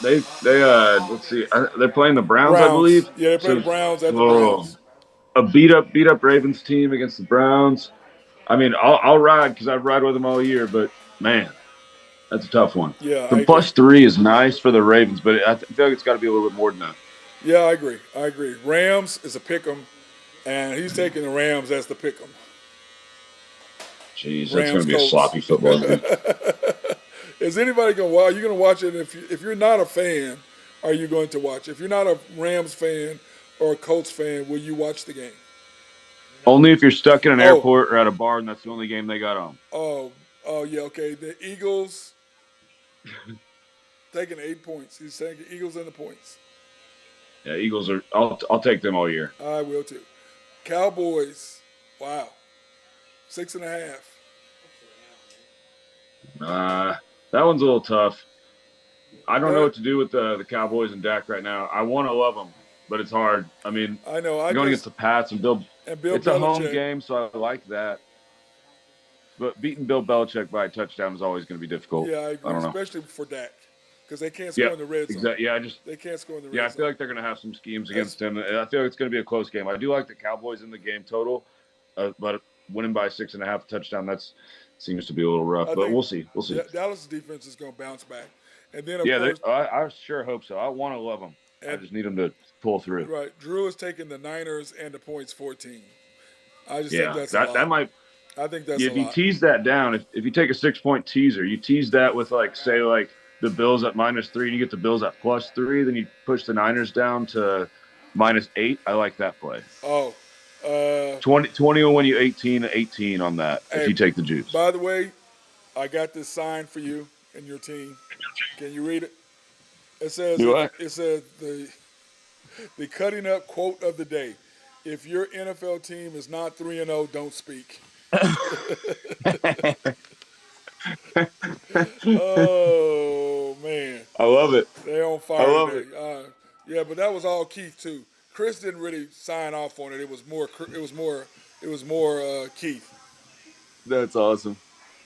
They let's see. They're playing the Browns, I Browns. believe. Yeah, they play So the Browns at the oh, Browns. a beat up Ravens team against the Browns. I mean, I'll ride because I've ride with them all year, but man, that's a tough one. Yeah, I The agree. +3 is nice for the Ravens, but I feel like it's got to be a little bit more than that. Yeah, I agree. Rams is a pick 'em, and he's taking the Rams as the pick 'em. Jeez, that's Rams, going to be a Colts. sloppy football game. Is anybody going to watch? Are you going to watch it? If you're not a fan, are you going to watch? If you're not a Rams fan or a Colts fan, will you watch the game? Only if you're stuck in an Oh. airport or at a bar, and that's the only game they got on. Oh yeah, okay. The Eagles taking 8 points. He's taking Eagles and the points. Yeah, Eagles are. I'll take them all year. I will too. Cowboys. Wow. 6.5. That one's a little tough. I don't know what to do with the Cowboys and Dak right now. I want to love them, but it's hard. I mean, I know. going against the Pats and Bill it's Belichick. a home game, so I like that. But beating Bill Belichick by a touchdown is always going to be difficult. Yeah, I agree, don't know. especially for Dak, because they can't score in the red zone. Exactly. Yeah, they can't score in the red I zone. feel like they're going to have some schemes against him. I feel like it's going to be a close game. I do like the Cowboys in the game total, but winning by 6.5 touchdown, that seems to be a little rough. But we'll see. We'll see. Dallas' defense is going to bounce back, and then of course, I sure hope so. I want to love them. I just need them to pull through. Right, Drew is taking the Niners and the points 14. I just think that's a lot. That might. I think that's a if lot. you tease that down, if you take a 6-point teaser, you tease that with say the Bills at -3, and you get the Bills at +3, then you push the Niners down to -8. I like that play. 20 will win you 18 on that if you take the juice. By the way, I got this sign for you and your team. Can you read it? It says the cutting up quote of the day. If your NFL team is not 3-0, don't speak. Oh man, I love it. They're on fire. I love today. Yeah, but that was all Keith too. Chris didn't really sign off on it. It was more Keith. That's awesome.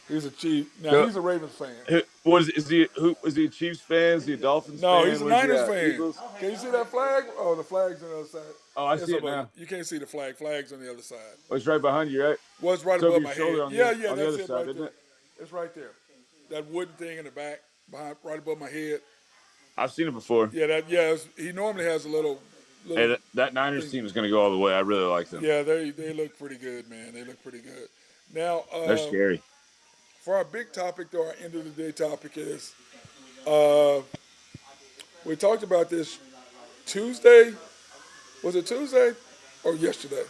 He's a Chief. Now he's a Ravens fan. Is he a Chiefs fan? Is he a Dolphins fan? No, he's a Niners fan. Eagles? Can you see that flag? Oh, the flag's on the other side. Oh, I see it now. You can't see the flag. Flag's on the other side. Oh, it's right behind you, right? Well, it's right above my head. On Yeah, on that's the other it side, right isn't there. it? It's right there. That wooden thing in the back, right above my head. I've seen it before. Yeah, he normally has a little. Hey, that Niners team is going to go all the way. I really like them. Yeah, they look pretty good, man. They look pretty good. Now they're scary. For our big topic, though, our end of the day topic is, we talked about this Tuesday. Was it Tuesday or yesterday?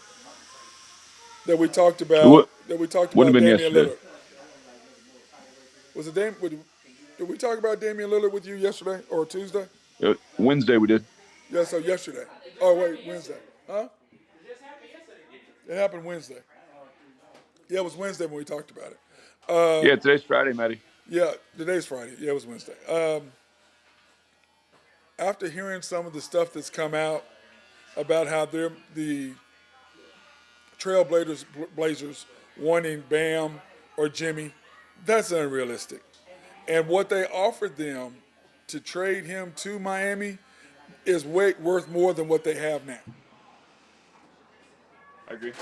That we talked about. Wouldn't have been Damian yesterday. Lillard. Was it Did we talk about Damian Lillard with you yesterday or Tuesday? Wednesday we did. Yeah, so yesterday. Oh wait, Wednesday. Huh? It happened Wednesday. Yeah, it was Wednesday when we talked about it. Yeah, today's Friday, Matty. Yeah, today's Friday. Yeah, it was Wednesday. After hearing some of the stuff that's come out about how the Blazers wanting Bam or Jimmy, that's unrealistic. And what they offered them to trade him to Miami is worth more than what they have now. I agree.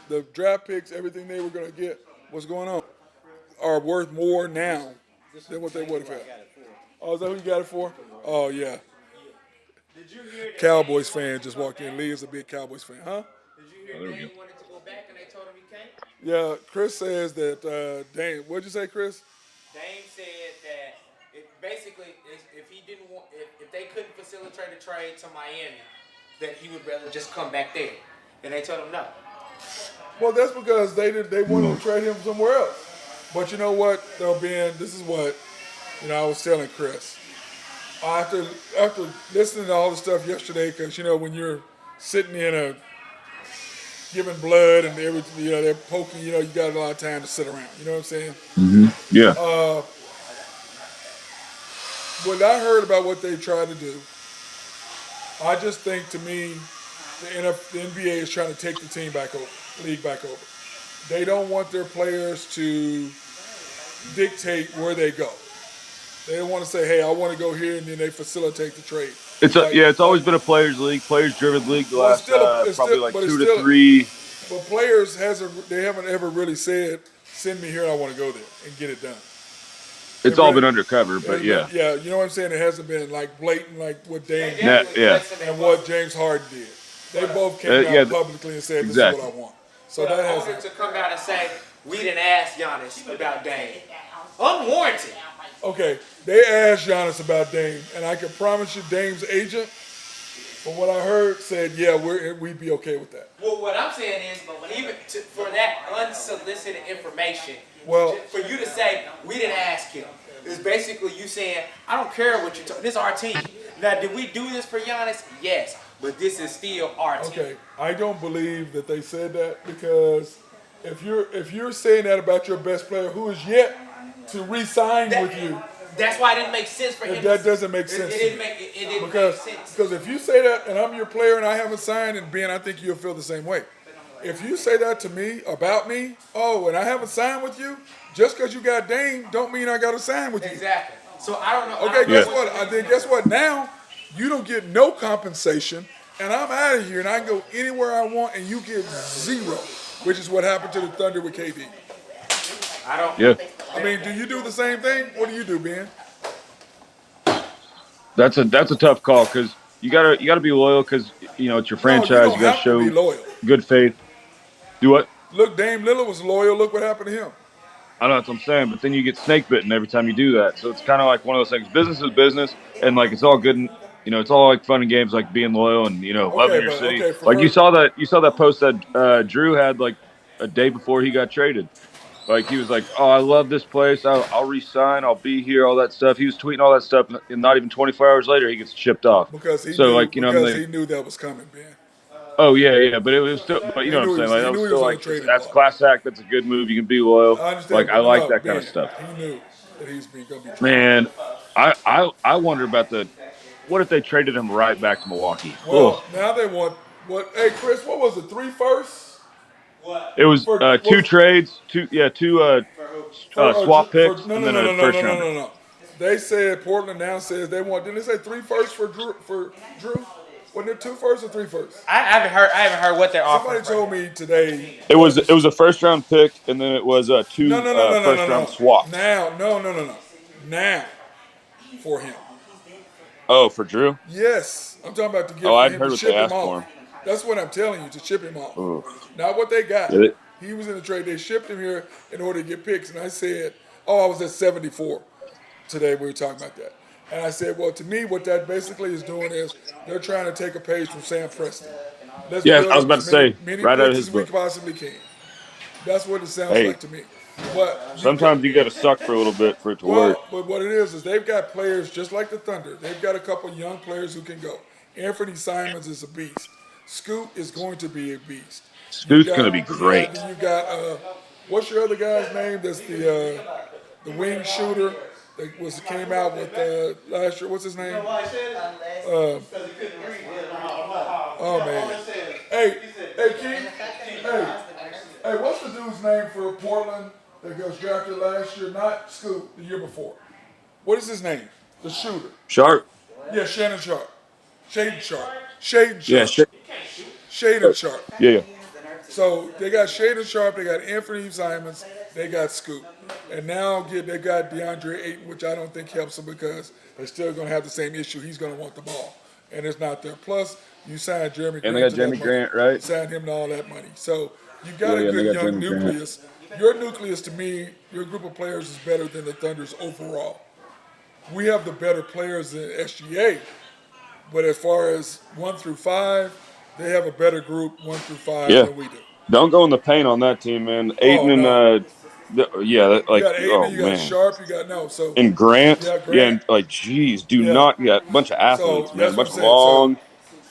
The draft picks, everything they were going to get, what's going on, are worth more now than what they would have had. Oh, is that who you got it for? Oh, yeah. Cowboys fan just walked in. Lee is a big Cowboys fan, huh? Did you hear Dame wanted to go back and they told him he can't? Yeah, Chris says that Dame. What'd you say, Chris? didn't want, if they couldn't facilitate a trade to Miami, that he would rather just come back there. And they told him no. Well, that's because they wanted to trade him somewhere else. But you know what, though, Ben, this is what I was telling Chris. After listening to all the stuff yesterday, because when you're sitting in a giving blood and everything, they're poking, you got a lot of time to sit around. You know what I'm saying? Yeah. What I heard about what they tried to do, I just think, to me, the NBA is trying to take the team back over, league back over. They don't want their players to dictate where they go. They don't want to say, "Hey, I want to go here," and then they facilitate the trade. It's always been a players' league, players-driven league. The last probably like 2 to 3. But players they haven't ever really said, "Send me here, and I want to go there and get it done." It's all been undercover, but yeah. Yeah, you know what I'm saying? It hasn't been like blatant like what Dame Yeah. and what James Harden did. They both came out publicly and said, "This is what I want." So But that I hasn't. wanted to come out and say, we didn't ask Giannis about Dame. Unwarranted. Okay, they asked Giannis about Dame, and I can promise you Dame's agent, from what I heard, said, "Yeah, we'd be okay with that." Well, what I'm saying is, even for that unsolicited information, Well, for you to say, we didn't ask him, is basically you saying, I don't care what you're talking, this is our team. Now, did we do this for Giannis? Yes, but this is still our team. Okay, I don't believe that they said that, because if you're saying that about your best player who is yet to re-sign with you, That's why it didn't make sense for him. that doesn't make sense. It didn't make because sense. because if you say that and I'm your player and I haven't signed, and Ben, I think you'll feel the same way. If you say that to me about me, and I haven't signed with you, just because you got Dame, don't mean I got to sign with you. Exactly. So I don't know. Okay, guess what? I think guess what? Now you don't get no compensation, and I'm out of here, and I can go anywhere I want, and you get zero, which is what happened to the Thunder with KD. I don't. Yeah. I mean, do you do the same thing? What do you do, Ben? That's a tough call, because you gotta be loyal, because it's your franchise. No, you gotta show be loyal. good faith. Do what? Look, Dame Lillard was loyal. Look what happened to him. I know that's what I'm saying, but then you get snake bitten every time you do that. So it's kind of like one of those things. Business is business, and like it's all good, and it's all like fun and games, like being loyal and loving your city. Like you saw that post that Drew had like a day before he got traded. Like he was like, "Oh, I love this place. I'll resign. I'll be here. All that stuff." He was tweeting all that stuff, and not even 24 hours later, he gets shipped off. Because he knew that was coming, Ben. Oh yeah, but it was still. But you know what I'm saying? Like that was still like that's class act. That's a good move. You can be loyal. I understand. Like I like that kind of stuff. He knew that he was going to be traded. Man, I wonder about what if they traded him right back to Milwaukee? Well, now they want what? Hey, Chris, what was it? 3 firsts? It was 2 trades, two swap picks, and then a first round. No. They said Portland now says they want. Didn't they say 3 firsts for Drew? Wasn't it 2 firsts or 3 firsts? I haven't heard what they're offering. Somebody told me today. It was a first round pick, and then it was 2 first round swaps. No. Now, for him. Oh, for Drew? Yes, I'm talking about to give I'd him heard to what ship they him asked for off. him. That's what I'm telling you, to ship him off. Ooh. Not what they got. Did it? He was in the trade. They shipped him here in order to get picks, and I said, I was at 74 today. We were talking about that. And I said, well, to me, what that basically is doing is they're trying to take a page from Sam Preston. Let's Yeah, build I was up about as to say, many right out of picks his as we book. possibly can. That's what it sounds like to me. But Sometimes you got to suck for a little bit for it to work. But what it is they've got players just like the Thunder. They've got a couple young players who can go. Anthony Simons is a beast. Scoot is going to be a beast. Scoot's going to be great. You got what's your other guy's name? That's the wing shooter that came out with last year. What's his name? Oh man. Hey, King. Hey, what's the dude's name for Portland that was drafted last year? Not Scoot, the year before. What is his name? The shooter. Sharp. Yeah, Shannon Sharp. Shaden Sharp. Shaden Sharp. Yeah, Shaden Sharp. Yeah. So they got Shaden Sharp, they got Anthony Simons, they got Scoot. And now they got DeAndre Ayton, which I don't think helps them because they're still going to have the same issue. He's going to want the ball. And it's not there. Plus, you signed Jeremy Grant. And they got Jeremy Grant, right? You signed him to all that money. So you got a good young nucleus. Your nucleus, to me, your group of players is better than the Thunder's overall. we have the better players than SGA. But as far as 1 through 5, they have a better group 1 through 5 Yeah. than we do. Don't go in the paint on that team, man. Oh Aiden and no, you like got Aiden, oh and you got man. Sharp, you got no. So And Grant, yeah, yeah, Grant, and like geez, do yeah. not a bunch of So athletes, man. A that's what bunch I'm of saying. So long.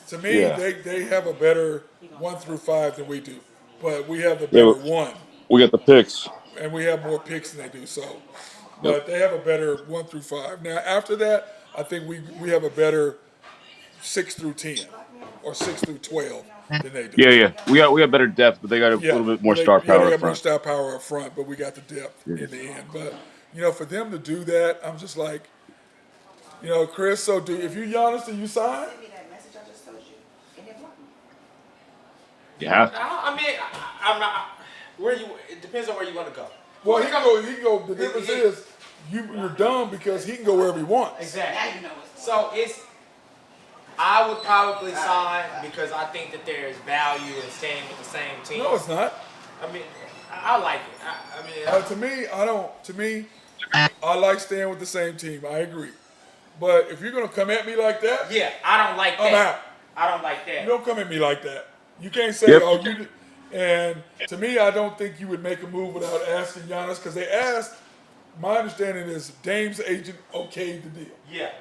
to me, Yeah. they have a better 1 through 5 than we do, but we have the Yeah, better one, we got the picks. and we have more picks than they do. So, Yep. but they have a better 1 through 5. Now after that, I think we have a better 6 through 10 or 6 through 12 than they do. Yeah. We got better depth, but they got a Yeah, little bit but more star they power up got more front. star power up front, but we got the depth Yeah. in the end. But for them to do that, I'm just like, Chris. So if you Giannis, do you sign? Send me that message I just told you. And then block me. Yeah. I mean, I'm not. Where you? It depends on where you want to go. Well, he can go. He can go. The difference is you're dumb because he can go wherever he wants. Exactly. Now you know what's So I would probably sign because I think that there is value in staying with the same team. No, it's not. I mean, I like it. I mean, To me, I don't. To me, I like staying with the same team. I agree. But if you're gonna come at me like that, yeah, I don't like that. I'm out. I don't like that. You don't come at me like that. You can't say, Yep. "Oh, you." And to me, I don't think you would make a move without asking Giannis because they asked. My understanding is Dame's agent okayed the deal. Yeah.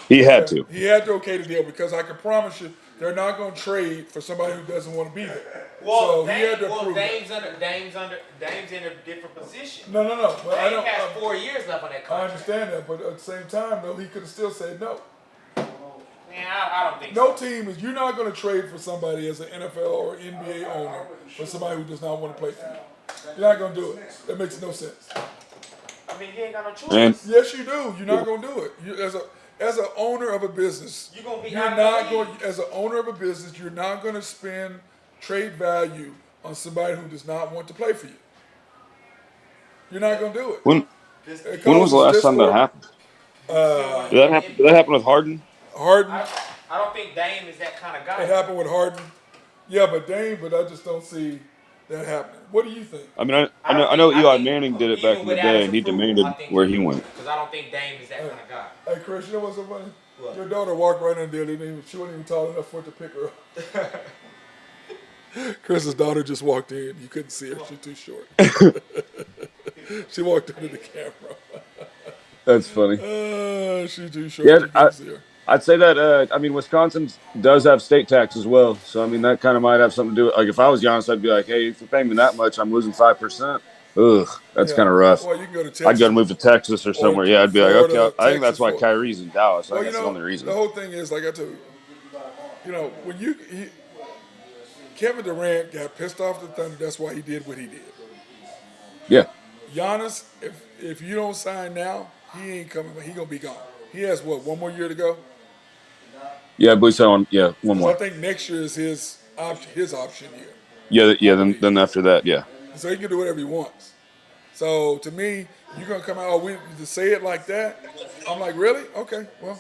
He had to. He had to okay the deal because I can promise you they're not going to trade for somebody who doesn't want to be there. Well, so he had to approve it. Dame's in a different position. No. But I Dame don't. has 4 years left on that I contract. understand that, but at the same time, though, he could have still said no. Man, I don't think No so. team is. You're not going to trade for somebody as an NFL or NBA owner for somebody who does not want to play for you. You're not going to do it. That makes no sense. I mean, he ain't got no choice. And Yes, you do. You're not going to do it. You, as an owner of a business, You're gonna be you're out of the not league. going. As an owner of a business, you're not going to spend trade value on somebody who does not want to play for you. You're not going to do it. when It when was the causes last time that discord. happened? Did that happen with Harden? Harden. I don't think Dame is that kind of guy. It happened with Harden. Yeah, but Dame. But I just don't see that happening. What do you think? I mean, I don't know think- Eli think Manning did it even back in the without day, his and he approval, demanded I think where he went. Because I don't think Dame is that kind of guy. Hey, Chris, you know what's so funny? What? Your daughter walked right in there. She wasn't even tall enough for it to pick her up. Chris's daughter just walked in. You couldn't see her. She's too short. She walked into the camera. That's funny. She's too short. Yeah, You couldn't see her. I'd say that. I mean, Wisconsin does have state tax as well, so I mean that kind of might have something to do with. Like, if I was Giannis, I'd be like, "Hey, if you pay me that much, I'm losing 5%. Ugh, that's Yeah. kind of rough. Well, you can go to Texas. I'd go to move to Texas or somewhere. Yeah, I'd be like, Florida, okay. I think that's Texas, why Florida. Kyrie's in Dallas. I Well, think that's the only reason. the whole thing is, like I told you, when Kevin Durant got pissed off the Thunder, that's why he did what he did. Yeah, Giannis, if you don't sign now, he ain't coming. He gonna be gone. He has what, one more year to go? yeah, I believe so. Yeah, one 'Cause I more. think next year is his option year. Yeah. Then after that, yeah. So he can do whatever he wants. So to me, you're gonna come out. Oh, we to say it like that. I'm like, really? Okay, well,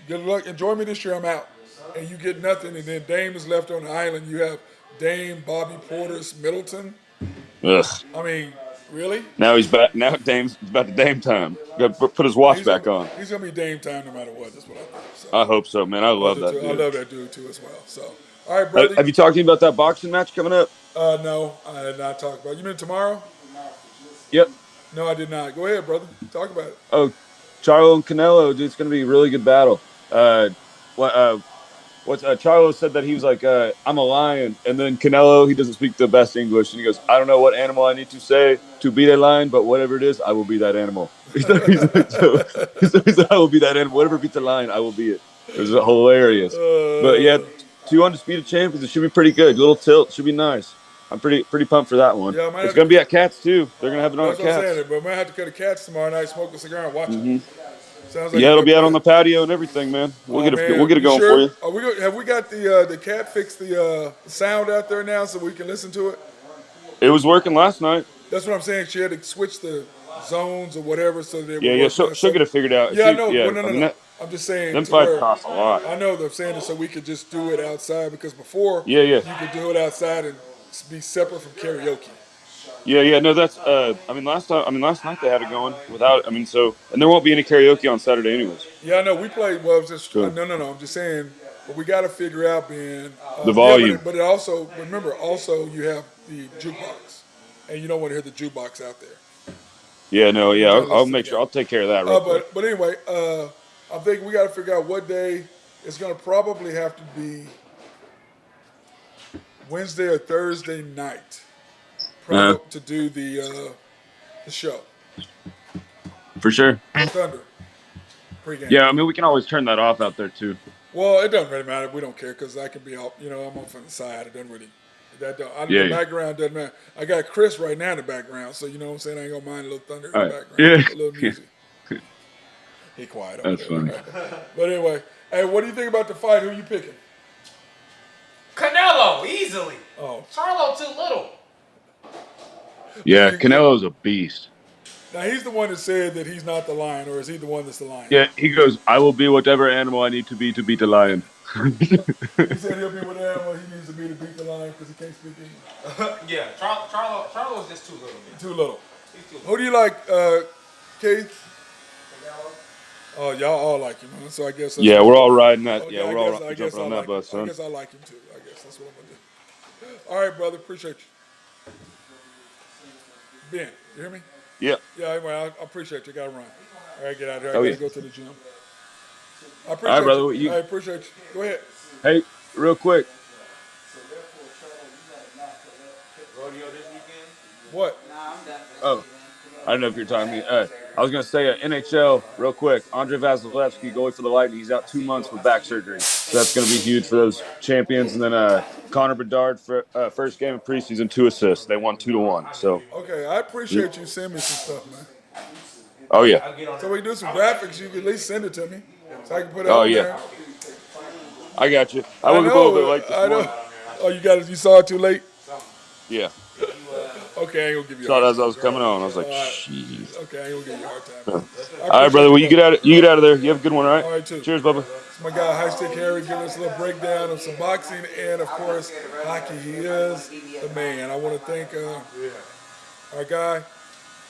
good luck. Enjoy me this year. I'm out, and you get nothing. And then Dame is left on the island. You have Dame, Bobby Portis, Middleton. Ugh. I mean, really? Now he's back. Now it's about the Dame time. Got to put his watch back on. He's gonna be Dame time no matter what. That's what I think. So, I hope so, man. I love do that too. I dude. love that dude too as well. So, all right, brother. Have you talked to him about that boxing match coming up? No, I did not talk about it. You mean tomorrow? Yep. No, I did not. Go ahead, brother. Talk about it. Oh, Charlo and Canelo, dude, it's gonna be a really good battle. Charlo said that he was like, I'm a lion, and then Canelo, he doesn't speak the best English, and he goes, I don't know what animal I need to say to be that lion, but whatever it is, I will be that animal. He's like, I will be that animal. Whatever beats a lion, I will be it. It was hilarious. But yeah, 2 undisputed champions. It should be pretty good. Little tilt should be nice. I'm pretty pumped for that one. Yeah, I might It's have gonna be at Cats too. They're gonna have it on That's at what I'm Cats. saying. But I might have to go to Cats tomorrow night, smoke a cigar, and watch it. Sounds like Yeah, a it'll good be out on the plan. patio and everything, man. We'll Oh, get man, it going sure? for you. Have we got the cat fix the sound out there now so we can listen to it? It was working last night. That's what I'm saying. She had to switch the zones or whatever so that it would Yeah. work better. She'll get it figured out. Yeah, I know. Yeah, Well, no. I mean, I'm just saying. them to fights where- cost a lot. I know they're saying it so we could just do it outside because before Yeah. you could do it outside and be separate from karaoke. Yeah. No, that's. Last night they had it going without. And there won't be any karaoke on Saturday, anyways. Yeah, I know. We played. Well, it was just So no. I'm just saying. But we got to figure out, Ben. the Yeah, volume. but it also remember also you have the jukebox, and you don't want to hear the jukebox out there. Yeah. No. You Yeah. gotta I'll listen to make the sure. game. I'll take care of that real quick. But anyway, I think we got to figure out what day. It's going to probably have to be Wednesday or Thursday night, Uh-huh. probably to do the show. For sure. Thunder pregame. Yeah. I mean, we can always turn that off out there too. Well, it doesn't really matter. We don't care because I can be off. I'm off on the side. It doesn't really. Yeah. The Yeah. background doesn't matter. I got Chris right now in the background, so you know what I'm saying. I ain't gonna mind a little thunder in All the right. background, Yeah. a little music. He quiet over That's there. funny. But anyway, hey, what do you think about the fight? Who you picking? Canelo, easily. Oh, Charlo too little. Yeah. Canelo's a beast. now he's the one that said that he's not the lion, or is he the one that's the lion? Yeah. He goes, "I will be whatever animal I need to beat the lion." He said he'll be whatever animal he needs to be to beat the lion because he can't speak English. Yeah, Charlo's just too little. Man. Too little. He's too little. Who do you like, Keith? Oh, y'all all like him, huh? So I guess. Yeah, we're all riding that. Okay, Yeah, we're all jumping on that like bus, him. I son. guess I like him too. I guess that's what I'm gonna do. All right, brother. Appreciate you. Ben, you hear me? Yeah. Yeah. Anyway, I appreciate you. Gotta run. All right, get out of here. I Oh, gotta yeah. go to the gym. I appreciate All right, brother. you. I appreciate you. Go ahead. Hey, real quick. Rodeo this weekend? What? No, I'm definitely. Oh, I don't know if you're talking to me. I was gonna say NHL real quick. Andre Vasilevsky, goalie for the Lightning, he's out 2 months with back surgery, so that's gonna be huge for those champions. And then Connor Bedard for first game of preseason, 2 assists. They won 2-1. So, Okay, I appreciate you sending me some stuff, man. oh yeah, I'll get on So we do some graphics. You can at least send it to me, so I can put it oh on yeah, there. I got you. I I was a little bit late I this know. morning. Oh, you got it. You saw it too late. Yeah, Okay, I ain't gonna give you. saw a it hard as I was time. coming on. I was like, jeez. Okay, I ain't gonna give you a hard time. I All right, appreciate brother. Well, you, you get out. You get out of there. You have a good one. All right. All right, too. Cheers, Bubba. It's my guy High Stick Harry giving us a little breakdown of some boxing and, of course, hockey. He is the man. I want to thank our guy,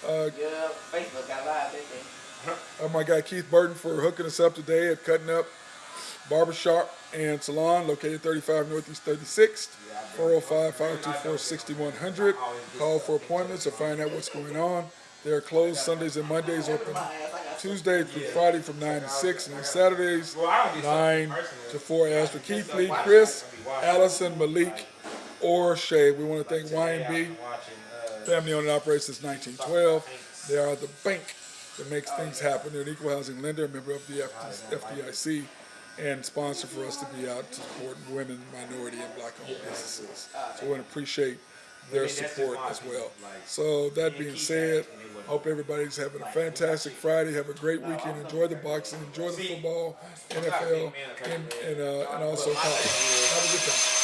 Yeah, Facebook got live, didn't they? my guy Keith Burton for hooking us up today at Cutting Up Barbershop and Salon, located 35 Northeast 36th, 405-524-6100. Call for appointments or find out what's going on. They are closed Sundays and Mondays, open Tuesday through Friday from 9 to 6, and on Saturdays 9 to 4. As for Keith Lee, Chris, Allison, Malik, or Shay, we want to thank Y&B, family owned and operated since 1912. They are the bank that makes things happen. They're an equal housing lender, a member of the FDIC, and sponsor for us to be out to support women, minority, and black-owned businesses. So we want to appreciate their support as well. So that being said, hope everybody's having a fantastic Friday. Have a great weekend. Enjoy the boxing. Enjoy the football, NFL, and also college. Have a good time.